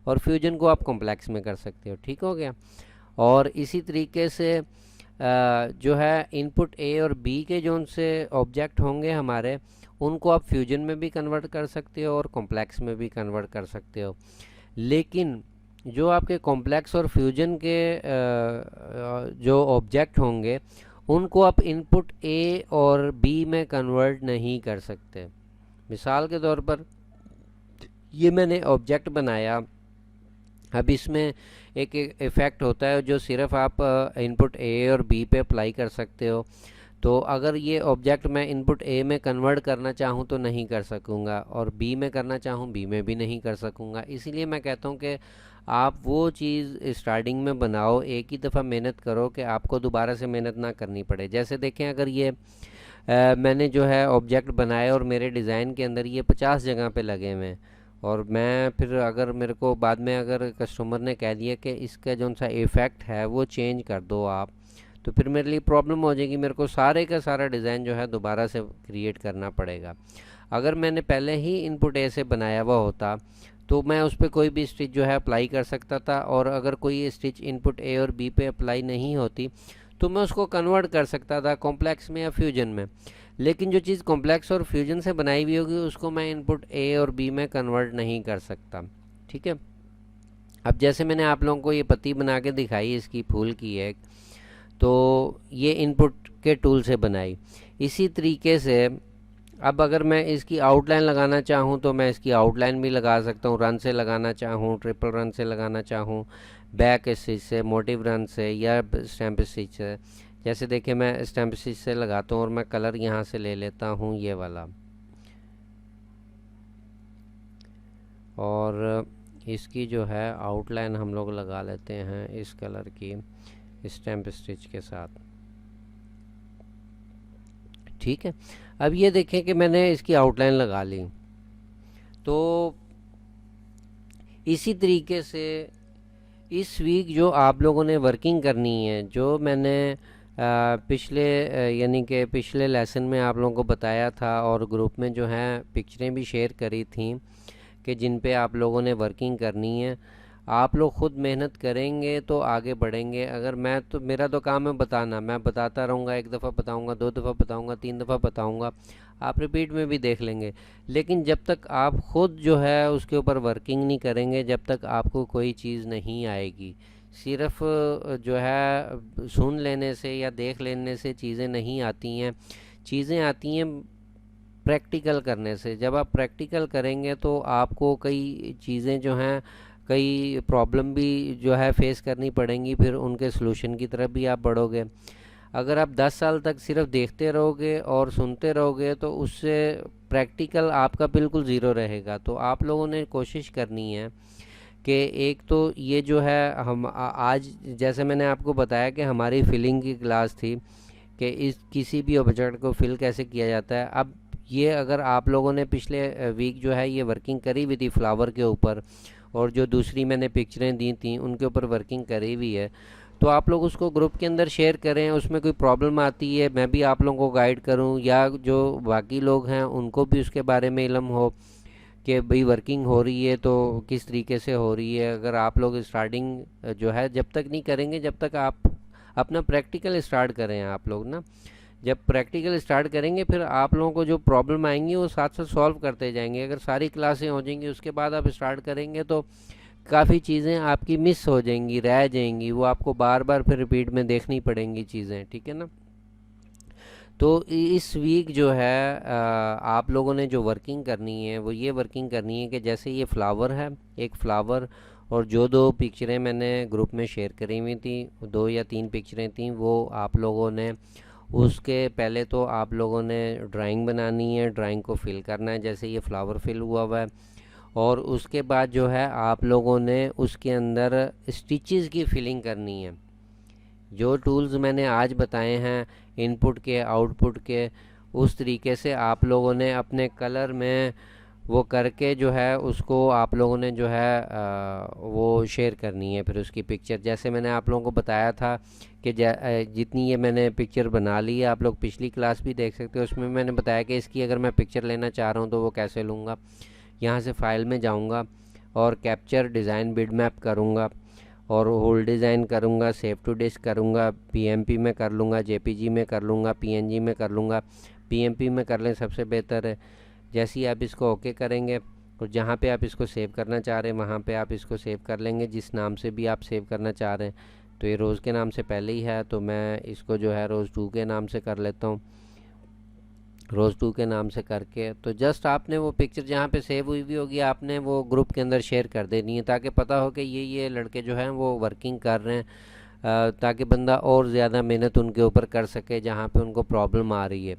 और फ्यूजन को आप कॉम्प्लेक्स में कर सकते हो, ठीक हो गया। और इसी तरीके से जो है इनपुट ए और बी के जो उनसे ऑब्जेक्ट होंगे हमारे उनको आप फ्यूजन में भी कन्वर्ट कर सकते हो और कॉम्प्लेक्स में भी कन्वर्ट कर सकते हो। लेकिन जो आपके कॉम्प्लेक्स और फ्यूजन के जो ऑब्जेक्ट होंगे उनको आप इनपुट ए और बी में कन्वर्ट नहीं कर सकते। मिसाल के तौर पर ये मैंने ऑब्जेक्ट बनाया, अब इसमें एक इफ़ेक्ट होता है जो सिर्फ आप इनपुट ए और बी पे अप्लाई कर सकते हो। तो अगर ये ऑब्जेक्ट मैं इनपुट ए में कन्वर्ट करना चाहूँ तो नहीं कर सकूँगा और बी में करना चाहूँ बी में भी नहीं कर सकूँगा। इसीलिए मैं कहता हूँ कि आप वो चीज़ स्टार्टिंग में बनाओ, एक ही दफ़ा मेहनत करो कि आपको दोबारा से मेहनत ना करनी पड़े। जैसे देखें, अगर ये मैंने जो है ऑब्जेक्ट बनाए और मेरे डिज़ाइन के अंदर ये 50 जगह पे लगे हुए हैं और मैं फिर अगर मेरे को बाद में अगर कस्टमर ने कह दिया कि इसका जो सा इफ़ेक्ट है वो चेंज कर दो आप, तो फिर मेरे लिए प्रॉब्लम हो जाएगी, मेरे को सारे का सारा डिज़ाइन जो है दोबारा से क्रिएट करना पड़ेगा। अगर मैंने पहले ही इनपुट ए से बनाया हुआ होता तो मैं उस पर कोई भी स्टिच जो है अप्लाई कर सकता था, और अगर कोई स्टिच इनपुट ए और बी पे अप्लाई नहीं होती तो मैं उसको कन्वर्ट कर सकता था कॉम्प्लेक्स में या फ्यूजन में। लेकिन जो चीज़ कॉम्प्लेक्स और फ्यूजन से बनाई हुई होगी उसको मैं इनपुट ए और बी में कन्वर्ट नहीं कर सकता। ठीक है, अब जैसे मैंने आप लोगों को ये पत्ती बना के दिखाई इसकी फूल की एक, तो ये इनपुट के टूल से बनाई। इसी तरीके से अब अगर मैं इसकी आउटलाइन लगाना चाहूँ तो मैं इसकी आउटलाइन भी लगा सकता हूँ, रन से लगाना चाहूँ, ट्रिपल रन से लगाना चाहूँ, बैक स्टिच से, मोटिव रन से, या स्टैम्प स्टिच से। जैसे देखिए मैं स्टैम्प स्टिच से लगाता हूँ और मैं कलर यहाँ से ले लेता हूँ ये वाला, और इसकी जो है आउटलाइन हम लोग लगा लेते हैं इस कलर की स्टैम्प स्टिच के साथ। ठीक है, अब ये देखें कि मैंने इसकी आउटलाइन लगा ली। तो इसी तरीके से इस वीक जो आप लोगों ने वर्किंग करनी है, जो मैंने पिछले यानी कि पिछले लेसन में आप लोगों को बताया था और ग्रुप में जो है पिक्चरें भी शेयर करी थी कि जिन पे आप लोगों ने वर्किंग करनी है, आप लोग खुद मेहनत करेंगे तो आगे बढ़ेंगे। अगर मैं तो मेरा तो काम है बताना, मैं बताता रहूँगा, एक दफ़ा बताऊँगा, दो दफ़ा बताऊँगा, तीन दफ़ा बताऊँगा, आप रिपीट में भी देख लेंगे। लेकिन जब तक आप खुद जो है उसके ऊपर वर्किंग नहीं करेंगे, जब तक आपको कोई चीज़ नहीं आएगी। सिर्फ जो है सुन लेने से या देख लेने से चीज़ें नहीं आती हैं, चीज़ें आती हैं प्रैक्टिकल करने से। जब आप प्रैक्टिकल करेंगे तो आपको कई चीज़ें जो हैं, कई प्रॉब्लम भी जो है फेस करनी पड़ेंगी, फिर उनके सलूशन की तरफ भी आप बढ़ोगे। अगर आप 10 साल तक सिर्फ देखते रहोगे और सुनते रहोगे तो उससे प्रैक्टिकल आपका बिल्कुल ज़ीरो रहेगा। तो आप लोगों ने कोशिश करनी है कि एक तो ये जो है हम आज जैसे मैंने आपको बताया कि हमारी फिलिंग की क्लास थी कि इस किसी भी ऑब्जेक्ट को फिल कैसे किया जाता है। अब ये अगर आप लोगों ने पिछले वीक जो है ये वर्किंग करी हुई थी फ्लावर के ऊपर, और जो दूसरी मैंने पिक्चरें दी थी उनके ऊपर वर्किंग करी हुई है, तो आप लोग उसको ग्रुप के अंदर शेयर करें। उसमें कोई प्रॉब्लम आती है मैं भी आप लोगों को गाइड करूं, या जो बाकी लोग हैं उनको भी उसके बारे में इल्म हो कि भाई वर्किंग हो रही है तो किस तरीके से हो रही है। अगर आप लोग स्टार्टिंग जो है जब तक नहीं करेंगे, जब तक आप अपना प्रैक्टिकल स्टार्ट करें, आप लोग ना जब प्रैक्टिकल स्टार्ट करेंगे फिर आप लोगों को जो प्रॉब्लम आएंगी वो साथ साथ सॉल्व करते जाएंगे। अगर सारी क्लासें हो जाएंगी उसके बाद आप स्टार्ट करेंगे तो काफ़ी चीज़ें आपकी मिस हो जाएंगी, रह जाएंगी, वो आपको बार बार फिर रिपीट में देखनी पड़ेंगी चीज़ें। ठीक है ना, तो इस वीक जो है आप लोगों ने जो वर्किंग करनी है वो ये वर्किंग करनी है कि जैसे ये फ्लावर है, एक फ्लावर, और जो दो पिक्चरें मैंने ग्रुप में शेयर करी हुई थी, 2 या 3 पिक्चरें थी, वो आप लोगों ने उसके पहले तो आप लोगों ने ड्राइंग बनानी है, ड्राइंग को फिल करना है जैसे ये फ्लावर फिल हुआ हुआ है, और उसके बाद जो है आप लोगों ने उसके अंदर स्टिचेस की फिलिंग करनी है। जो टूल्स मैंने आज बताए हैं इनपुट के आउटपुट के, उस तरीके से आप लोगों ने अपने कलर में वो करके जो है उसको आप लोगों ने जो है वो शेयर करनी है फिर उसकी पिक्चर। जैसे मैंने आप लोगों को बताया था कि जितनी ये मैंने पिक्चर बना ली है, आप लोग पिछली क्लास भी देख सकते हो, उसमें मैंने बताया कि इसकी अगर मैं पिक्चर लेना चाह रहा हूँ तो वो कैसे लूँगा। यहाँ से फ़ाइल में जाऊँगा और कैप्चर डिज़ाइन बिड मैप करूँगा और होल डिज़ाइन करूँगा, सेव टू डिस्क करूँगा, पीएमपी में कर लूँगा, जेपीजी में कर लूँगा, पीएनजी में कर लूँगा। पीएमपी में कर लें सबसे बेहतर है। जैसे ही आप इसको ओके करेंगे और जहाँ पे आप इसको सेव करना चाह रहे हैं वहाँ पे आप इसको सेव कर लेंगे, जिस नाम से भी आप सेव करना चाह रहे हैं। तो ये रोज़ के नाम से पहले ही है तो मैं इसको जो है रोज़ 2 के नाम से कर लेता हूँ। रोज़ 2 के नाम से करके तो जस्ट आपने वो पिक्चर जहाँ पे सेव हुई हुई होगी आपने वो ग्रुप के अंदर शेयर कर देनी है, ताकि पता हो कि ये लड़के जो हैं वो वर्किंग कर रहे हैं, ताकि बंदा और ज़्यादा मेहनत उनके ऊपर कर सके जहाँ पे उनको प्रॉब्लम आ रही है।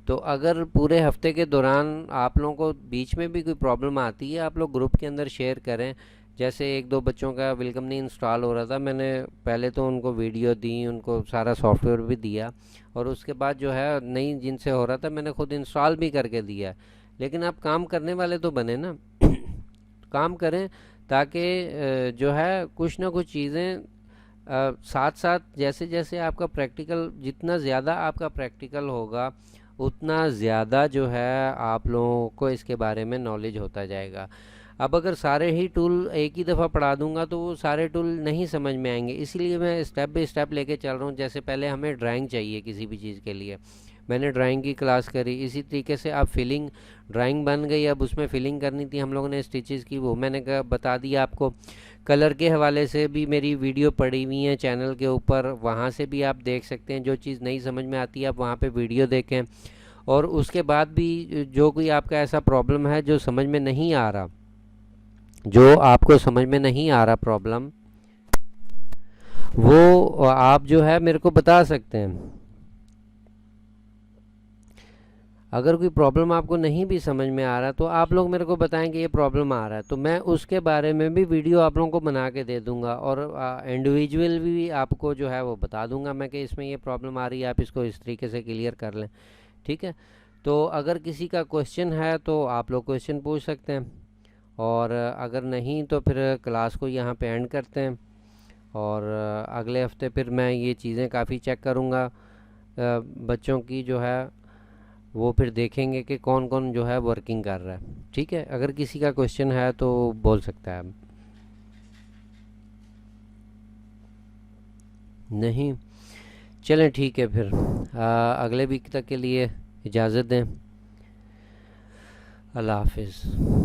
तो अगर पूरे हफ्ते के दौरान आप लोगों को बीच में भी कोई प्रॉब्लम आती है, आप लोग ग्रुप के अंदर शेयर करें। जैसे 1-2 बच्चों का वेलकम नहीं इंस्टॉल हो रहा था, मैंने पहले तो उनको वीडियो दी, उनको सारा सॉफ्टवेयर भी दिया, और उसके बाद जो है नहीं जिनसे हो रहा था मैंने खुद इंस्टॉल भी करके दिया। लेकिन आप काम करने वाले तो बने ना काम करें ताकि जो है कुछ ना कुछ चीज़ें साथ साथ जैसे जैसे आपका प्रैक्टिकल, जितना ज़्यादा आपका प्रैक्टिकल होगा उतना ज़्यादा जो है आप लोगों को इसके बारे में नॉलेज होता जाएगा। अब अगर सारे ही टूल एक ही दफ़ा पढ़ा दूंगा तो वो सारे टूल नहीं समझ में आएंगे, इसीलिए मैं स्टेप बाय स्टेप लेके चल रहा हूँ। जैसे पहले हमें ड्राइंग चाहिए किसी भी चीज़ के लिए, मैंने ड्राइंग की क्लास करी। इसी तरीके से अब फिलिंग, ड्राइंग बन गई, अब उसमें फिलिंग करनी थी हम लोगों ने, स्टिचेस की, वो मैंने बता दिया आपको। कलर के हवाले से भी मेरी वीडियो पड़ी हुई है चैनल के ऊपर, वहाँ से भी आप देख सकते हैं। जो चीज़ नहीं समझ में आती है आप वहाँ पे वीडियो देखें। और उसके बाद भी जो कोई आपका ऐसा प्रॉब्लम है जो समझ में नहीं आ रहा, जो आपको समझ में नहीं आ रहा प्रॉब्लम, वो आप जो है मेरे को बता सकते हैं। अगर कोई प्रॉब्लम आपको नहीं भी समझ में आ रहा तो आप लोग मेरे को बताएं कि ये प्रॉब्लम आ रहा है, तो मैं उसके बारे में भी वीडियो आप लोगों को बना के दे दूंगा। और इंडिविजुअल भी आपको जो है वो बता दूंगा मैं कि इसमें ये प्रॉब्लम आ रही है, आप इसको इस तरीके से क्लियर कर लें। ठीक है, तो अगर किसी का क्वेश्चन है तो आप लोग क्वेश्चन पूछ सकते हैं, और अगर नहीं तो फिर क्लास को यहाँ पे एंड करते हैं। और अगले हफ्ते फिर मैं ये चीज़ें काफ़ी चेक करूँगा बच्चों की जो है, वो फिर देखेंगे कि कौन कौन जो है वर्किंग कर रहा है। ठीक है, अगर किसी का क्वेश्चन है तो बोल सकता है। नहीं, चलें ठीक है फिर, अगले वीक तक के लिए इजाज़त दें। अल्लाह हाफिज़।